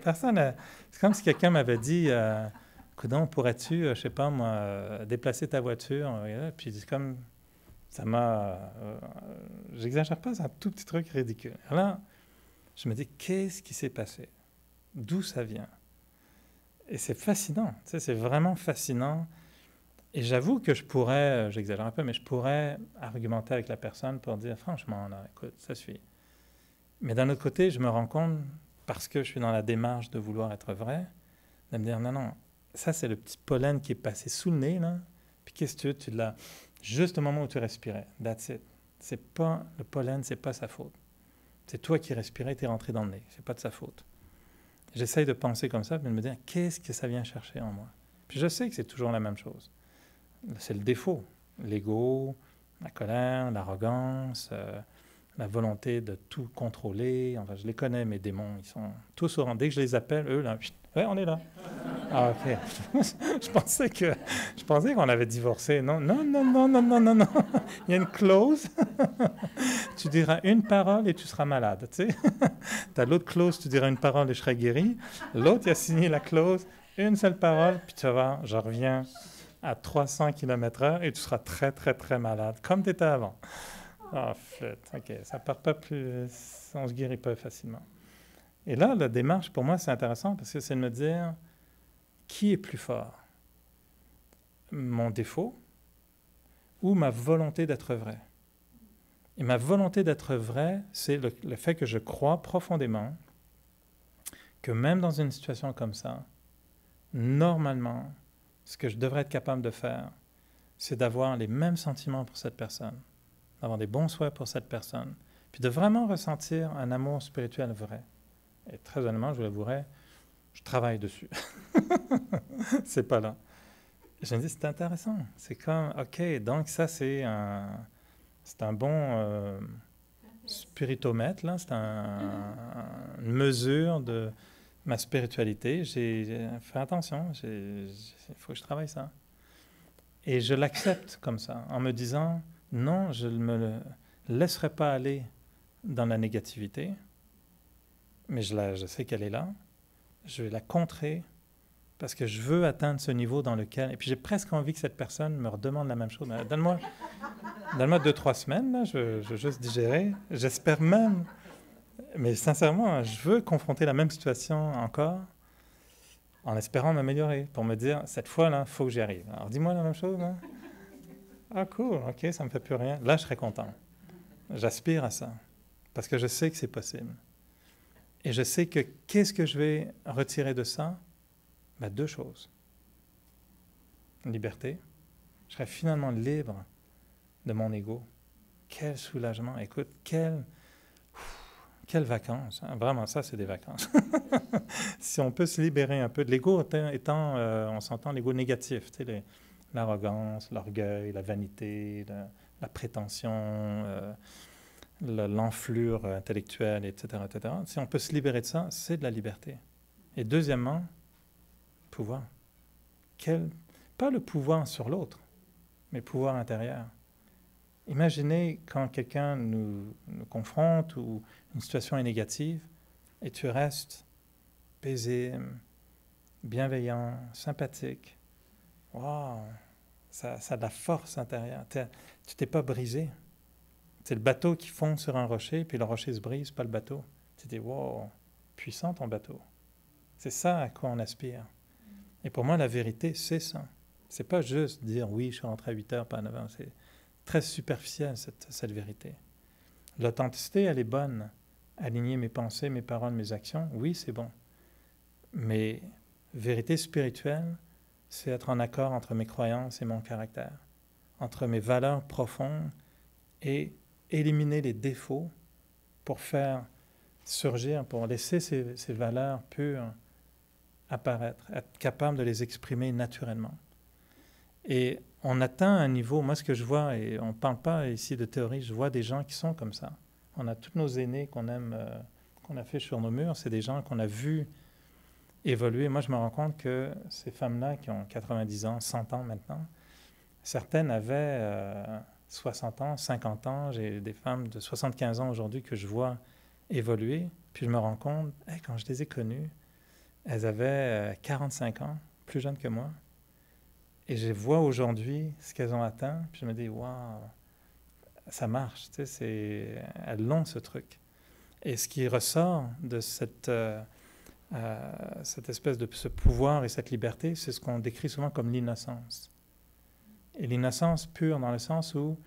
Personne, c'est comme si quelqu'un m'avait dit, coudonc, pourrais-tu, je ne sais pas moi, déplacer ta voiture? Puis c'est comme, ça m'a... j'exagère pas, c'est un tout petit truc ridicule. Alors là, je me dis, qu'est-ce qui s'est passé? D'où ça vient? Et c'est fascinant, tu sais, c'est vraiment fascinant. Et j'avoue que je pourrais, j'exagère un peu, mais je pourrais argumenter avec la personne pour dire, franchement, là, écoute, ça suffit. Mais d'un autre côté, je me rends compte, parce que je suis dans la démarche de vouloir être vrai, de me dire, non, ça c'est le petit pollen qui est passé sous le nez, là, puis qu'est-ce que tu l'as, juste au moment où tu respirais, that's it. C'est pas, le pollen, c'est pas sa faute. C'est toi qui respirais, tu es rentré dans le nez, c'est pas de sa faute. J'essaye de penser comme ça, puis de me dire, qu'est-ce que ça vient chercher en moi? Puis je sais que c'est toujours la même chose. C'est le défaut, l'ego, la colère, l'arrogance, la volonté de tout contrôler. Enfin, je les connais, mes démons, ils sont tous au rang. Dès que je les appelle, eux, là, ouais, on est là. Ah, ok. je pensais qu'on avait divorcé. Non. Il y a une clause. Tu diras une parole et tu seras malade. Tu sais. Tu as l'autre clause, tu diras une parole et je serai guéri. L'autre, il a signé la clause, une seule parole, puis tu vas voir, je reviens à 300 km/h et tu seras très, très, très malade, comme tu étais avant. Ah, flûte, ok, ça part pas plus, on se guérit pas facilement. Et là, la démarche, pour moi, c'est intéressant parce que c'est de me dire, qui est plus fort? Mon défaut ou ma volonté d'être vrai? Et ma volonté d'être vrai, c'est le fait que je crois profondément que même dans une situation comme ça, normalement, ce que je devrais être capable de faire, c'est d'avoir les mêmes sentiments pour cette personne, d'avoir des bons souhaits pour cette personne, puis de vraiment ressentir un amour spirituel vrai. Et très honnêtement, je vous l'avouerai, je travaille dessus. C'est pas là. Je me dis, c'est intéressant. C'est comme, OK, donc ça, c'est un bon spiritomètre, là. C'est une mesure de ma spiritualité. J'ai fait attention, il faut que je travaille ça. Et je l'accepte comme ça, en me disant, non, je ne me laisserai pas aller dans la négativité, mais je sais qu'elle est là. Je vais la contrer parce que je veux atteindre ce niveau dans lequel... Et puis j'ai presque envie que cette personne me redemande la même chose. Donne-moi 2-3 semaines, là, je veux juste digérer. J'espère même... Mais sincèrement, je veux confronter la même situation encore en espérant m'améliorer, pour me dire, cette fois-là, il faut que j'y arrive. Alors dis-moi la même chose, là. Ah cool, ok, ça ne me fait plus rien. Là, je serais content. J'aspire à ça, parce que je sais que c'est possible. Et je sais que qu'est-ce que je vais retirer de ça? Ben, 2 choses. Liberté. Je serai finalement libre de mon ego. Quel soulagement. Écoute, quelles vacances. Hein? Vraiment, ça, c'est des vacances. Si on peut se libérer un peu de l'ego étant on s'entend l'ego négatif, tu sais, l'arrogance, l'orgueil, la vanité, la prétention, l'enflure intellectuelle, etc., etc. Si on peut se libérer de ça, c'est de la liberté. Et deuxièmement, pouvoir. Pas le pouvoir sur l'autre, mais pouvoir intérieur. Imaginez quand quelqu'un nous confronte ou une situation est négative et tu restes paisible, bienveillant, sympathique. Waouh, ça a de la force intérieure. Tu t'es pas brisé. C'est le bateau qui fond sur un rocher, puis le rocher se brise, pas le bateau. Tu dis, wow, puissant ton bateau. C'est ça à quoi on aspire. Et pour moi, la vérité, c'est ça. C'est pas juste dire, oui, je suis rentré à 8 heures, pas à 9 heures. C'est très superficiel, cette vérité. L'authenticité, elle est bonne. Aligner mes pensées, mes paroles, mes actions, oui, c'est bon. Mais vérité spirituelle, c'est être en accord entre mes croyances et mon caractère, entre mes valeurs profondes et éliminer les défauts pour faire surgir, pour laisser ces valeurs pures apparaître, être capable de les exprimer naturellement. Et on atteint un niveau, moi ce que je vois, et on ne parle pas ici de théorie, je vois des gens qui sont comme ça. On a tous nos aînés qu'on aime, qu'on a fait sur nos murs, c'est des gens qu'on a vus évoluer. Moi je me rends compte que ces femmes-là qui ont 90 ans, 100 ans maintenant, certaines avaient 60 ans, 50 ans, j'ai des femmes de 75 ans aujourd'hui que je vois évoluer, puis je me rends compte, quand je les ai connues, elles avaient 45 ans, plus jeunes que moi. Et je vois aujourd'hui ce qu'elles ont atteint, puis je me dis, waouh, ça marche, tu sais, elles l'ont ce truc. Et ce qui ressort de cette espèce de ce pouvoir et cette liberté, c'est ce qu'on décrit souvent comme l'innocence. Et l'innocence pure dans le sens où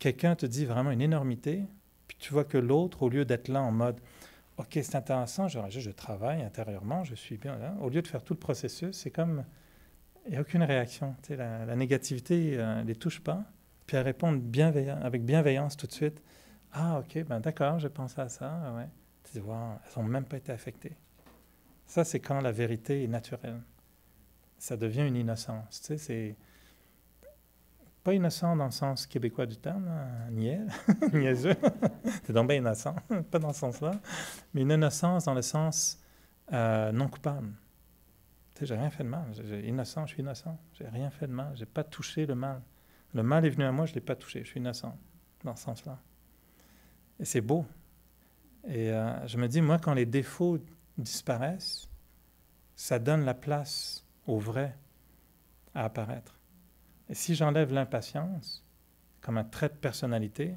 quelqu'un te dit vraiment une énormité, puis tu vois que l'autre, au lieu d'être là en mode « Ok, c'est intéressant, je travaille intérieurement, je suis bien là », au lieu de faire tout le processus, c'est comme il n'y a aucune réaction. Tu sais, la négativité ne les touche pas, puis elles répondent avec bienveillance tout de suite. « Ah, ok, ben d'accord, j'ai pensé à ça. » Ouais. Tu dis « Wow, elles n'ont même pas été affectées. » Ça, c'est quand la vérité est naturelle. Ça devient une innocence. Tu sais, c'est pas innocent dans le sens québécois du terme, niaiseux. C'est donc bien innocent, pas dans ce sens-là. Mais une innocence dans le sens non coupable. Tu sais, j'ai rien fait de mal. Innocent, je suis innocent. J'ai rien fait de mal. J'ai pas touché le mal. Le mal est venu à moi, je l'ai pas touché. Je suis innocent dans ce sens-là. Et c'est beau. Et je me dis, moi, quand les défauts disparaissent, ça donne la place au vrai à apparaître. Et si j'enlève l'impatience comme un trait de personnalité,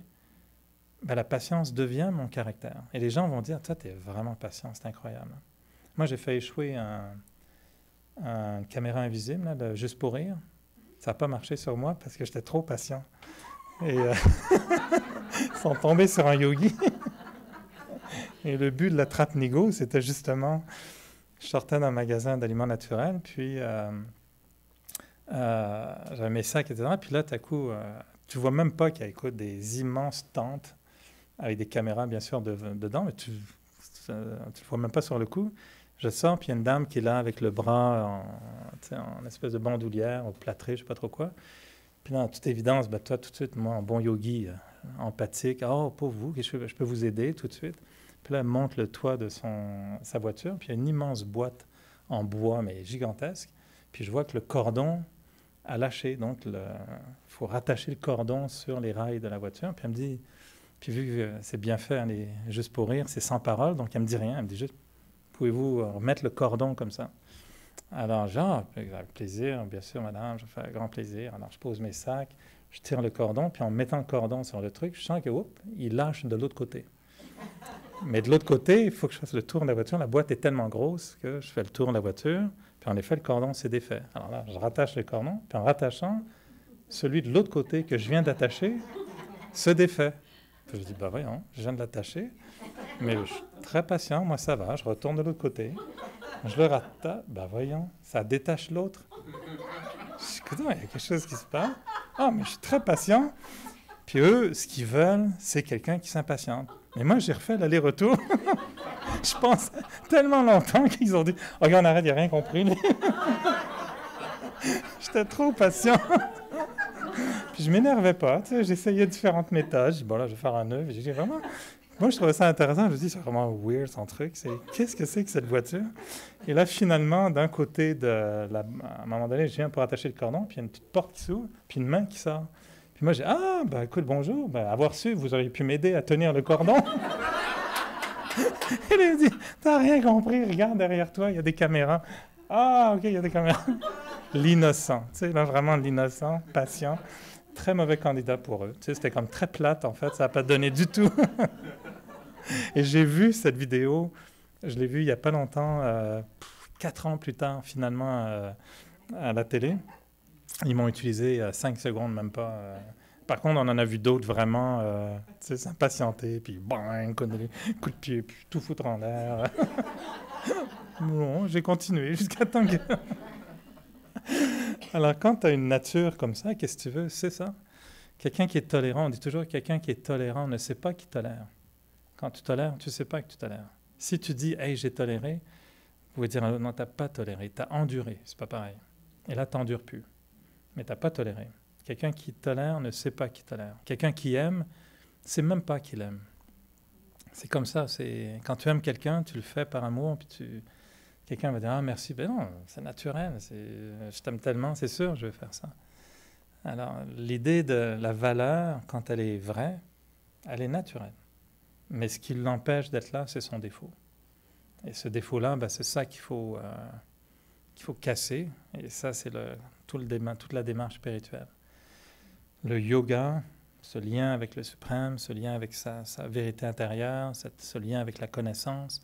ben la patience devient mon caractère. Et les gens vont dire, toi, tu es vraiment patient, c'est incroyable. Moi, j'ai fait échouer un caméra invisible, là, de Juste pour rire. Ça n'a pas marché sur moi parce que j'étais trop patient. Et ils sont tombés sur un yogi. Et le but de la trappe Nigo, c'était justement, je sortais d'un magasin d'aliments naturels, puis j'avais mes sacs, etc. Puis là, tout à coup, tu vois même pas qu'il y a des immenses tentes avec des caméras, bien sûr, dedans, mais tu le vois même pas sur le coup. Je sors, puis il y a une dame qui est là avec le bras en espèce de bandoulière, au plâtré, je sais pas trop quoi. Puis là, en toute évidence, ben, toi, tout de suite, moi, en bon yogi, empathique, « Oh, pour vous, je peux vous aider tout de suite. » Puis là, elle monte le toit de sa voiture, puis il y a une immense boîte en bois, mais gigantesque. Puis je vois que le cordon a lâché, donc il faut rattacher le cordon sur les rails de la voiture. Puis elle me dit, puis vu que c'est bien fait, hein, Juste pour rire, c'est sans parole, donc elle me dit rien, elle me dit juste, pouvez-vous remettre le cordon comme ça? Alors, genre, avec plaisir, bien sûr, madame, je fais un grand plaisir. Alors, je pose mes sacs, je tire le cordon, puis en mettant le cordon sur le truc, je sens que, il lâche de l'autre côté. Mais de l'autre côté, il faut que je fasse le tour de la voiture. La boîte est tellement grosse que je fais le tour de la voiture, puis en effet, le cordon s'est défait. Alors là, je rattache le cordon, puis en rattachant, celui de l'autre côté que je viens d'attacher se défait. Puis je dis, ben voyons, je viens de l'attacher, mais je suis très patient, moi ça va, je retourne de l'autre côté, je le rattache, ben voyons, ça détache l'autre. Je dis, écoute, il y a quelque chose qui se passe. Ah, mais je suis très patient. Puis eux, ce qu'ils veulent, c'est quelqu'un qui s'impatiente. Mais moi, j'ai refait l'aller-retour. Je pense tellement longtemps qu'ils ont dit « Ok, on arrête, il n'y a rien compris. » J'étais trop patient. Puis je ne m'énervais pas. Tu sais, j'essayais différentes méthodes. Je dis « Bon, là, je vais faire un nœud. » J'ai dit « Vraiment ?» Moi, je trouvais ça intéressant. Je me dis « C'est vraiment weird, son truc. Qu'est-ce que c'est que cette voiture? » Et là, finalement, d'un côté, à un moment donné, je viens pour attacher le cordon, puis il y a une petite porte qui s'ouvre, puis une main qui sort. Puis Puis moi, j'ai ah, bah écoute, bonjour, bah, avoir su, vous auriez pu m'aider à tenir le cordon. Il lui dit, t'as rien compris, regarde derrière toi, il y a des caméras. Ah, ok, il y a des caméras. L'innocent, tu sais, là, vraiment l'innocent, patient. Très mauvais candidat pour eux. Tu sais, c'était comme très plate, en fait, ça n'a pas donné du tout. Et j'ai vu cette vidéo, je l'ai vue il n'y a pas longtemps, 4 ans plus tard, finalement, à la télé. Ils m'ont utilisé 5 secondes, même pas. Par contre, on en a vu d'autres vraiment tu sais, s'impatienter, puis bang, coup de pied, puis tout foutre en l'air. Bon, j'ai continué jusqu'à temps que... Alors, quand tu as une nature comme ça, qu'est-ce que tu veux? C'est ça. Quelqu'un qui est tolérant, on dit toujours que quelqu'un qui est tolérant ne sait pas qu'il tolère. Quand tu tolères, tu ne sais pas que tu tolères. Si tu dis « Hey, j'ai toléré », vous pouvez dire « Non, tu n'as pas toléré, tu as enduré ». C'est pas pareil. Et là, tu n'endures plus. Mais tu n'as pas toléré. Quelqu'un qui tolère ne sait pas qu'il tolère. Quelqu'un qui aime, ne sait même pas qu'il aime. C'est comme ça. Quand tu aimes quelqu'un, tu le fais par amour, puis quelqu'un va dire « Ah, merci ». Ben non, c'est naturel. Je t'aime tellement, c'est sûr, je vais faire ça. Alors, l'idée de la valeur, quand elle est vraie, elle est naturelle. Mais ce qui l'empêche d'être là, c'est son défaut. Et ce défaut-là, ben, c'est ça qu'il faut casser. Et ça, c'est toute la démarche spirituelle. Le yoga, ce lien avec le suprême, ce lien avec sa vérité intérieure, ce lien avec la connaissance,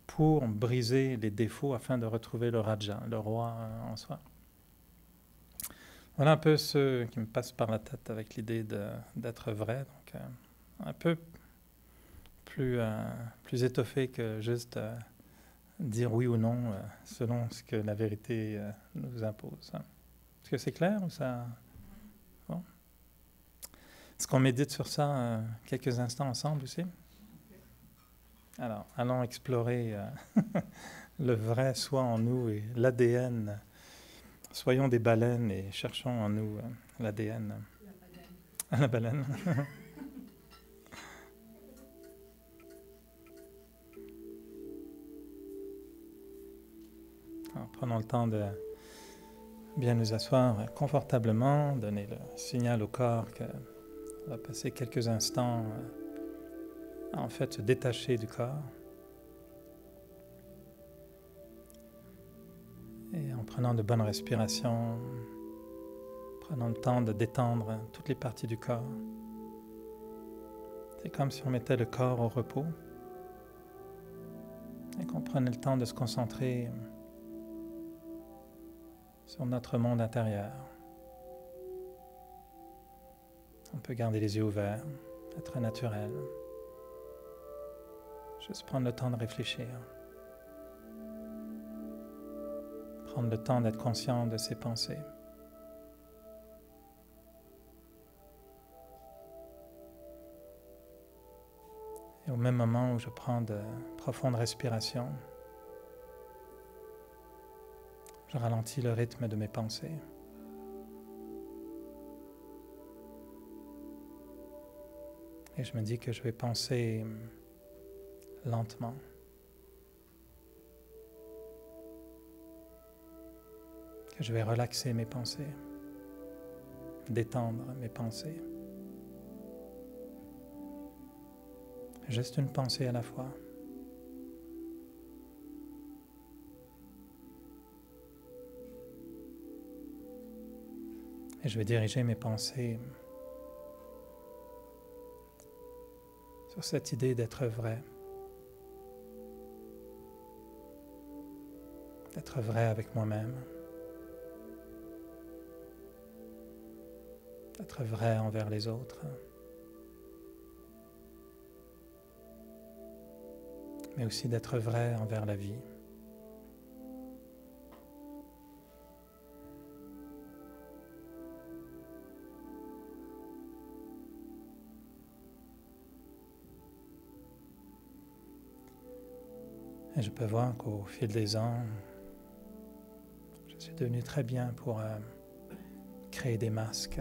pour briser les défauts afin de retrouver le Raja, le roi en soi. Voilà un peu ce qui me passe par la tête avec l'idée d'être vrai. Donc, un peu plus étoffé que juste dire oui ou non selon ce que la vérité nous impose. Est-ce que c'est clair ou ça... Bon. Est-ce qu'on médite sur ça quelques instants ensemble aussi? Alors, allons explorer le vrai soi en nous et l'ADN. Soyons des baleines et cherchons en nous l'ADN. La baleine. Alors, prenons le temps de bien nous asseoir confortablement, donner le signal au corps qu'on va passer quelques instants à en fait se détacher du corps. Et en prenant de bonnes respirations, prenant le temps de détendre toutes les parties du corps. C'est comme si on mettait le corps au repos et qu'on prenait le temps de se concentrer sur notre monde intérieur. On peut garder les yeux ouverts, être naturel. Juste prendre le temps de réfléchir. Prendre le temps d'être conscient de ses pensées. Et au même moment où je prends de profondes respirations, je ralentis le rythme de mes pensées. Et je me dis que je vais penser lentement. Que je vais relaxer mes pensées, détendre mes pensées. Juste une pensée à la fois. Et je vais diriger mes pensées sur cette idée d'être vrai. D'être vrai avec moi-même. D'être vrai envers les autres. Mais aussi d'être vrai envers la vie. Et je peux voir qu'au fil des ans, je suis devenu très bien pour créer des masques.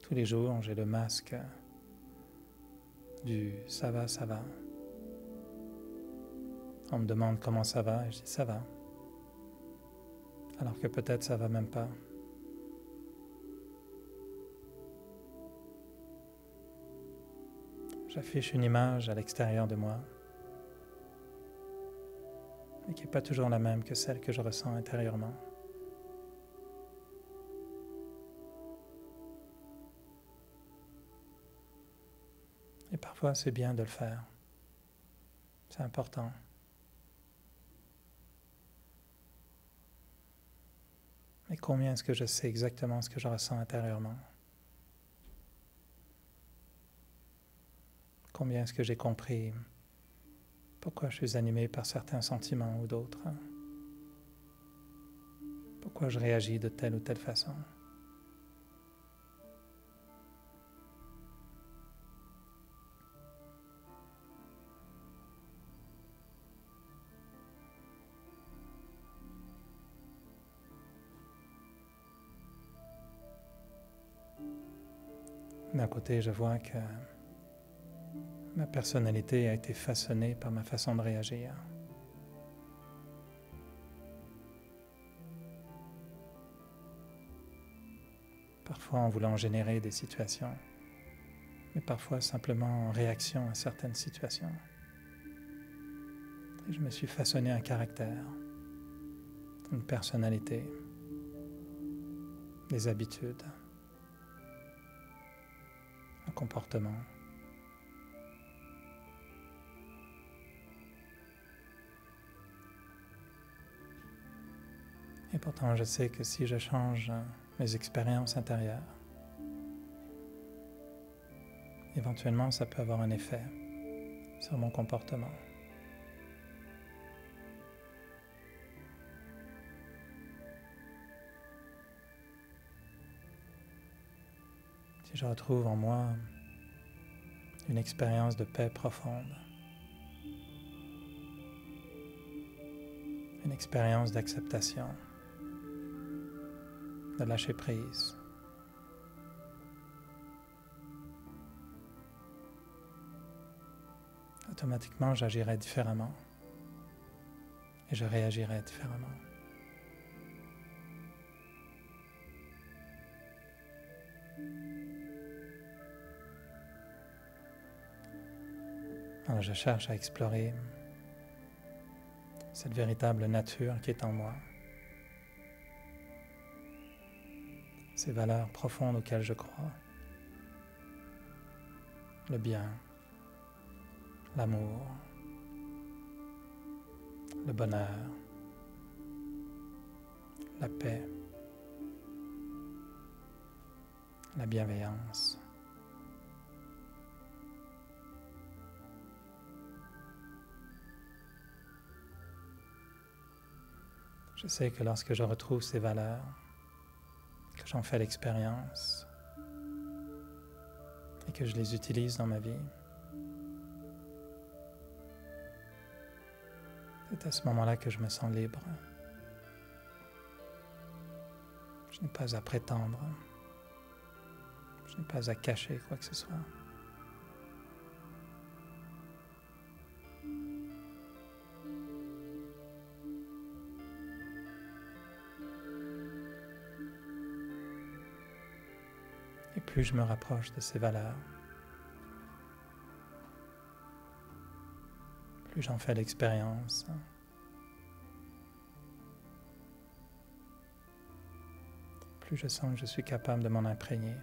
Tous les jours, j'ai le masque du « ça va, ça va ». On me demande comment ça va et je dis « ça va ». Alors que peut-être ça va même pas. J'affiche une image à l'extérieur de moi, mais qui n'est pas toujours la même que celle que je ressens intérieurement. Et parfois, c'est bien de le faire. C'est important. Mais combien est-ce que je sais exactement ce que je ressens intérieurement? Combien est-ce que j'ai compris pourquoi je suis animé par certains sentiments ou d'autres? Pourquoi je réagis de telle ou telle façon? D'un côté, je vois que ma personnalité a été façonnée par ma façon de réagir. Parfois en voulant générer des situations, mais parfois simplement en réaction à certaines situations. Et je me suis façonné un caractère, une personnalité, des habitudes, un comportement. Et pourtant, je sais que si je change mes expériences intérieures, éventuellement, ça peut avoir un effet sur mon comportement. Si je retrouve en moi une expérience de paix profonde, une expérience d'acceptation, de lâcher prise, automatiquement j'agirai différemment et je réagirai différemment. Alors je cherche à explorer cette véritable nature qui est en moi, ces valeurs profondes auxquelles je crois, le bien, l'amour, le bonheur, la paix, la bienveillance. Je sais que lorsque je retrouve ces valeurs, que j'en fais l'expérience et que je les utilise dans ma vie, c'est à ce moment-là que je me sens libre. Je n'ai pas à prétendre, je n'ai pas à cacher quoi que ce soit. Et plus je me rapproche de ces valeurs, plus j'en fais l'expérience, plus je sens que je suis capable de m'en imprégner.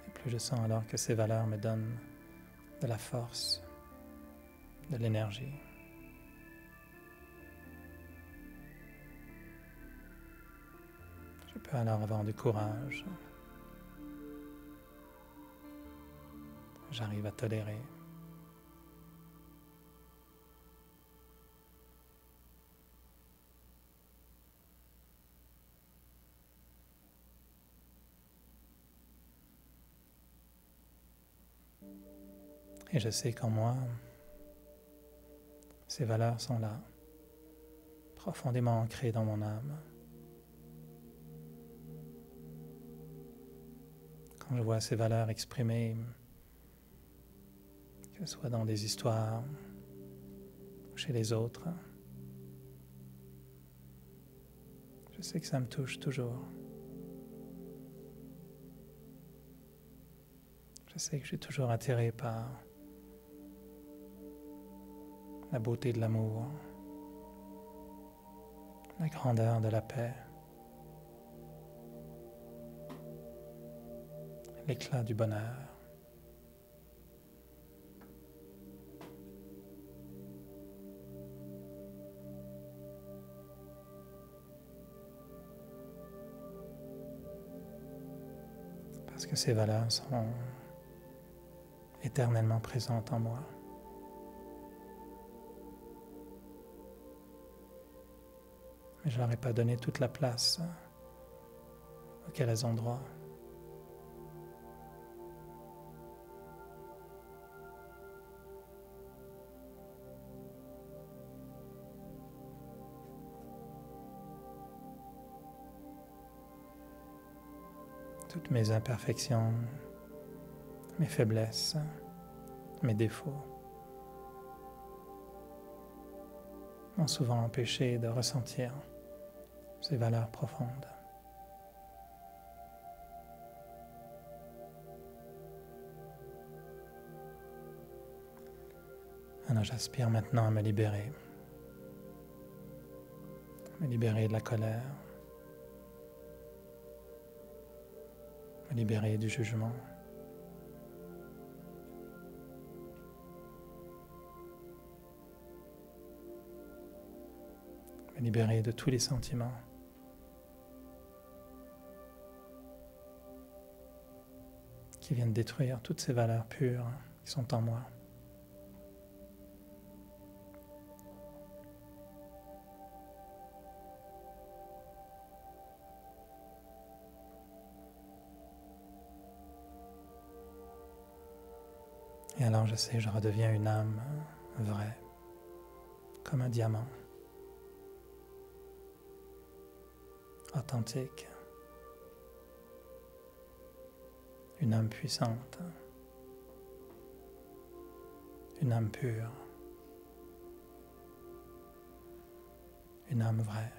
Et plus je sens alors que ces valeurs me donnent de la force, de l'énergie. Je peux alors avoir du courage. J'arrive à tolérer. Et je sais qu'en moi, ces valeurs sont là, profondément ancrées dans mon âme. Quand je vois ces valeurs exprimées, que ce soit dans des histoires ou chez les autres, Je sais que ça me touche toujours. Je sais que je suis toujours attiré par la beauté de l'amour, la grandeur de la paix, l'éclat du bonheur. Parce que ces valeurs sont éternellement présentes en moi. Mais je ne leur ai pas donné toute la place auquel elles ont droit. Toutes mes imperfections, mes faiblesses, mes défauts m'ont souvent empêché de ressentir ces valeurs profondes. Alors j'aspire maintenant à me libérer de la colère, me libérer du jugement, me libérer de tous les sentiments qui viennent détruire toutes ces valeurs pures qui sont en moi. Et alors je sais, je redeviens une âme vraie, comme un diamant, authentique, une âme puissante, une âme pure, une âme vraie.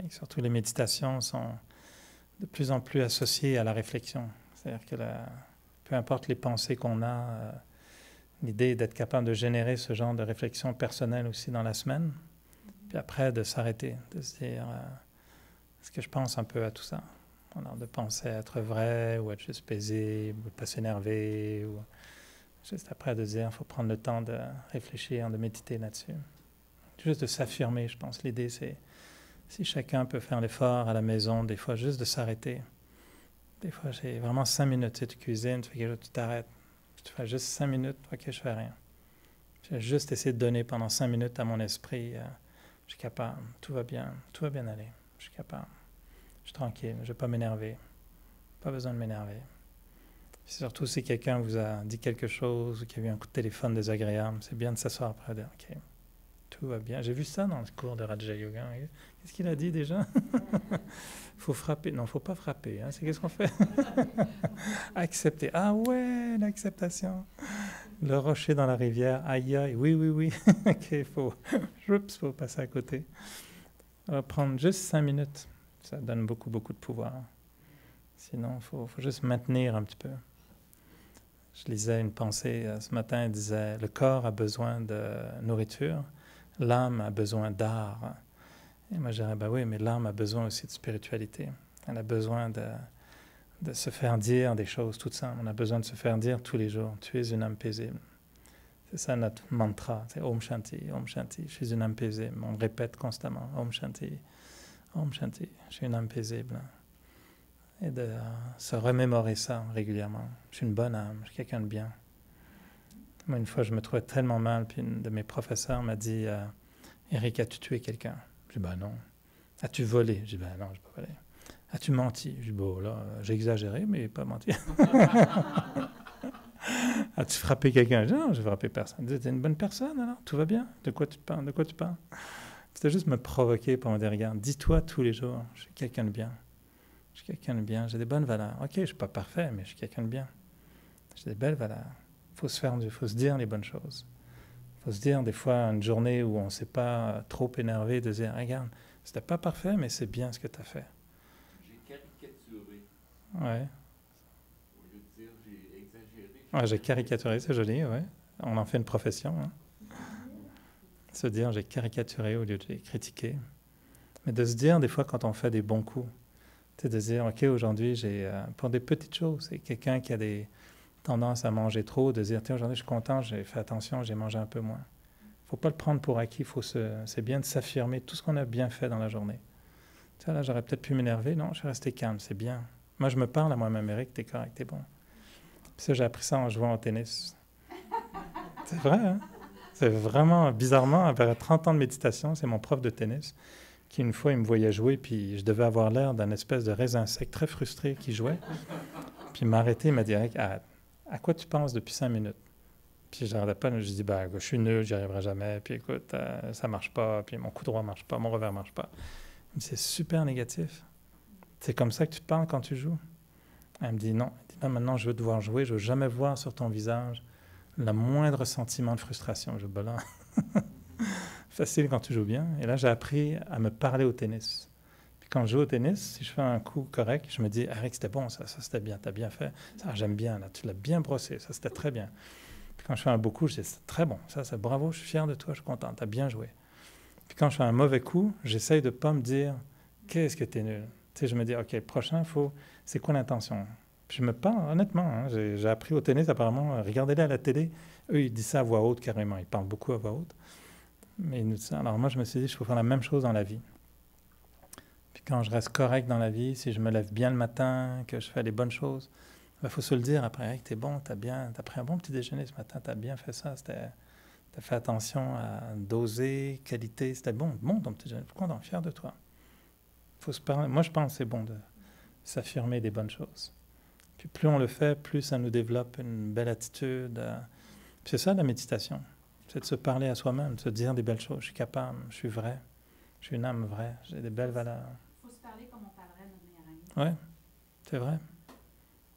Et surtout, les méditations sont de plus en plus associées à la réflexion. C'est-à-dire que peu importe les pensées qu'on a, l'idée est d'être capable de générer ce genre de réflexion personnelle aussi dans la semaine. Puis après, de s'arrêter, de se dire est-ce que je pense un peu à tout ça? Alors, de penser à être vrai ou être juste paisible, ou de ne pas s'énerver. Ou juste après, de se dire il faut prendre le temps de réfléchir, de méditer là-dessus. Juste de s'affirmer, je pense. L'idée, c'est si chacun peut faire l'effort à la maison, des fois, juste de s'arrêter. Des fois, j'ai vraiment 5 minutes. Tu cuisines, tu fais quelque chose, tu t'arrêtes. Tu fais juste 5 minutes, ok, je fais rien. Je vais juste essayer de donner pendant 5 minutes à mon esprit. Je suis capable, tout va bien aller. Je suis capable, je suis tranquille, je ne vais pas m'énerver. Pas besoin de m'énerver. Surtout si quelqu'un vous a dit quelque chose ou qu'il y a eu un coup de téléphone désagréable, c'est bien de s'asseoir après et de dire, ok, Tout va bien. J'ai vu ça dans le cours de Raja Yoga. Qu'est-ce qu'il a dit déjà? Faut frapper. Non, faut pas frapper. Hein. C'est qu'est-ce qu'on fait? Accepter. Ah ouais, l'acceptation. Le rocher dans la rivière. Aïe, aïe. Oui, oui, oui. OK, faut passer à côté. On va prendre juste 5 minutes. Ça donne beaucoup, beaucoup de pouvoir. Sinon, faut juste maintenir un petit peu. Je lisais une pensée ce matin, elle disait « Le corps a besoin de nourriture, l'âme a besoin d'art. » Et moi, je dirais « Ben oui, mais l'âme a besoin aussi de spiritualité. Elle a besoin de se faire dire des choses toutes simples. On a besoin de se faire dire tous les jours « Tu es une âme paisible. » C'est ça notre mantra, c'est « Om Shanti, Om Shanti. Je suis une âme paisible. » On répète constamment « Om Shanti, Om Shanti. Je suis une âme paisible. » Et de se remémorer ça régulièrement. Je suis une bonne âme, je suis quelqu'un de bien. Moi, une fois, je me trouvais tellement mal, puis une de mes professeurs m'a dit « Eric, as-tu tué quelqu'un? » Je dis « Ben non. »« As-tu volé? » Je dis « Ben non, je n'ai pas volé. »« As-tu menti? » Je dis « Bon, là, j'ai exagéré, mais pas menti. »« As-tu frappé quelqu'un? » Je dis « Non, j'ai frappé personne. »« Tu es une bonne personne, alors? Tout va bien? De quoi tu parles? De quoi tu parles? » C'était juste me provoquer pour me dire « Regarde, dis-toi tous les jours, je suis quelqu'un de bien. » Je suis quelqu'un de bien, j'ai des bonnes valeurs. Ok, je ne suis pas parfait, mais je suis quelqu'un de bien. J'ai des belles valeurs. Il faut se dire les bonnes choses. Il faut se dire des fois une journée où on ne s'est pas trop énervé, de dire, regarde, c'était pas parfait, mais c'est bien ce que tu as fait. J'ai caricaturé. Ouais. Au lieu de dire j'ai exagéré. Ouais, j'ai caricaturé, c'est joli, ouais. On en fait une profession. Hein. Se dire j'ai caricaturé au lieu de critiquer. Mais de se dire des fois quand on fait des bons coups, c'est de dire, OK, aujourd'hui, pour des petites choses, c'est quelqu'un qui a des tendances à manger trop, de dire, tiens, aujourd'hui, je suis content, j'ai fait attention, j'ai mangé un peu moins. Il ne faut pas le prendre pour acquis, c'est bien de s'affirmer tout ce qu'on a bien fait dans la journée. Tu sais, là, j'aurais peut-être pu m'énerver, non, je suis resté calme, c'est bien. Moi, je me parle à moi-même, Eric, t'es correct, t'es bon. Puis ça, j'ai appris ça en jouant au tennis. C'est vrai, hein? C'est vraiment, bizarrement, après 30 ans de méditation, c'est mon prof de tennis qui une fois, il me voyait jouer, puis je devais avoir l'air d'un espèce de raisin sec très frustré qui jouait. Puis il m'a arrêté, il m'a dit, à quoi tu penses depuis 5 minutes? Puis je n'arrêtais pas, je dis, je suis nul, j'y arriverai jamais, puis écoute, ça marche pas, puis mon coup droit marche pas, mon revers marche pas. Il me dit, c'est super négatif. C'est comme ça que tu te parles quand tu joues? Elle me dit, non. Elle dit, non, maintenant je veux te voir jouer, je veux jamais voir sur ton visage le moindre sentiment de frustration. Je dis, ben là... Facile quand tu joues bien. Et là, j'ai appris à me parler au tennis. Puis quand je joue au tennis, si je fais un coup correct, je me dis, Eric, c'était bon, ça c'était bien, tu as bien fait. Ça, j'aime bien, là, tu l'as bien brossé, ça c'était très bien. Puis quand je fais un beau coup, je dis, c'est très bon, ça c'est bravo, je suis fier de toi, je suis content, tu as bien joué. Puis quand je fais un mauvais coup, j'essaye de ne pas me dire, qu'est-ce que tu es nul. Tu sais, je me dis, OK, prochain, c'est quoi l'intention? Puis je me parle, honnêtement, hein, j'ai appris au tennis, apparemment, regardez-les à la télé, eux, ils disent ça à voix haute carrément, ils parlent beaucoup à voix haute. Mais alors moi, je me suis dit, il faut faire la même chose dans la vie. Puis quand je reste correct dans la vie, si je me lève bien le matin, que je fais les bonnes choses, il faut se le dire après, hey, t'es bon, t'as pris un bon petit déjeuner ce matin, t'as bien fait ça, t'as fait attention à doser, qualité, c'était bon ton petit déjeuner, je suis content, fier de toi. Faut se parler. Moi, je pense que c'est bon de s'affirmer des bonnes choses. Puis plus on le fait, plus ça nous développe une belle attitude. Puis c'est ça la méditation. C'est de se parler à soi-même, de se dire des belles choses. Je suis capable, je suis vrai, je suis une âme vraie, j'ai des belles valeurs. Il faut se parler comme on parlerait à notre meilleur ami. Oui, c'est vrai.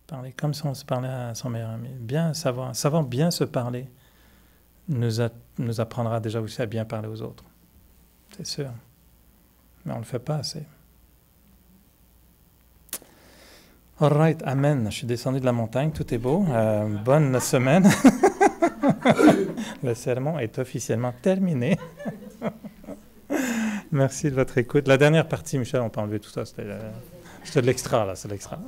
Parler comme si on se parlait à son meilleur ami. Bien savoir bien se parler nous apprendra déjà aussi à bien parler aux autres. C'est sûr. Mais on ne le fait pas assez. All right, amen. Je suis descendu de la montagne, tout est beau. Bonne semaine. Le sermon est officiellement terminé. Merci de votre écoute. La dernière partie, Michel, on peut enlever tout ça. C'était de l'extra, là, c'est l'extra.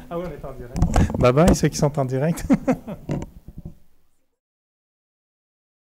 Ah oui, on est en direct. Bye bye, ceux qui sont en direct.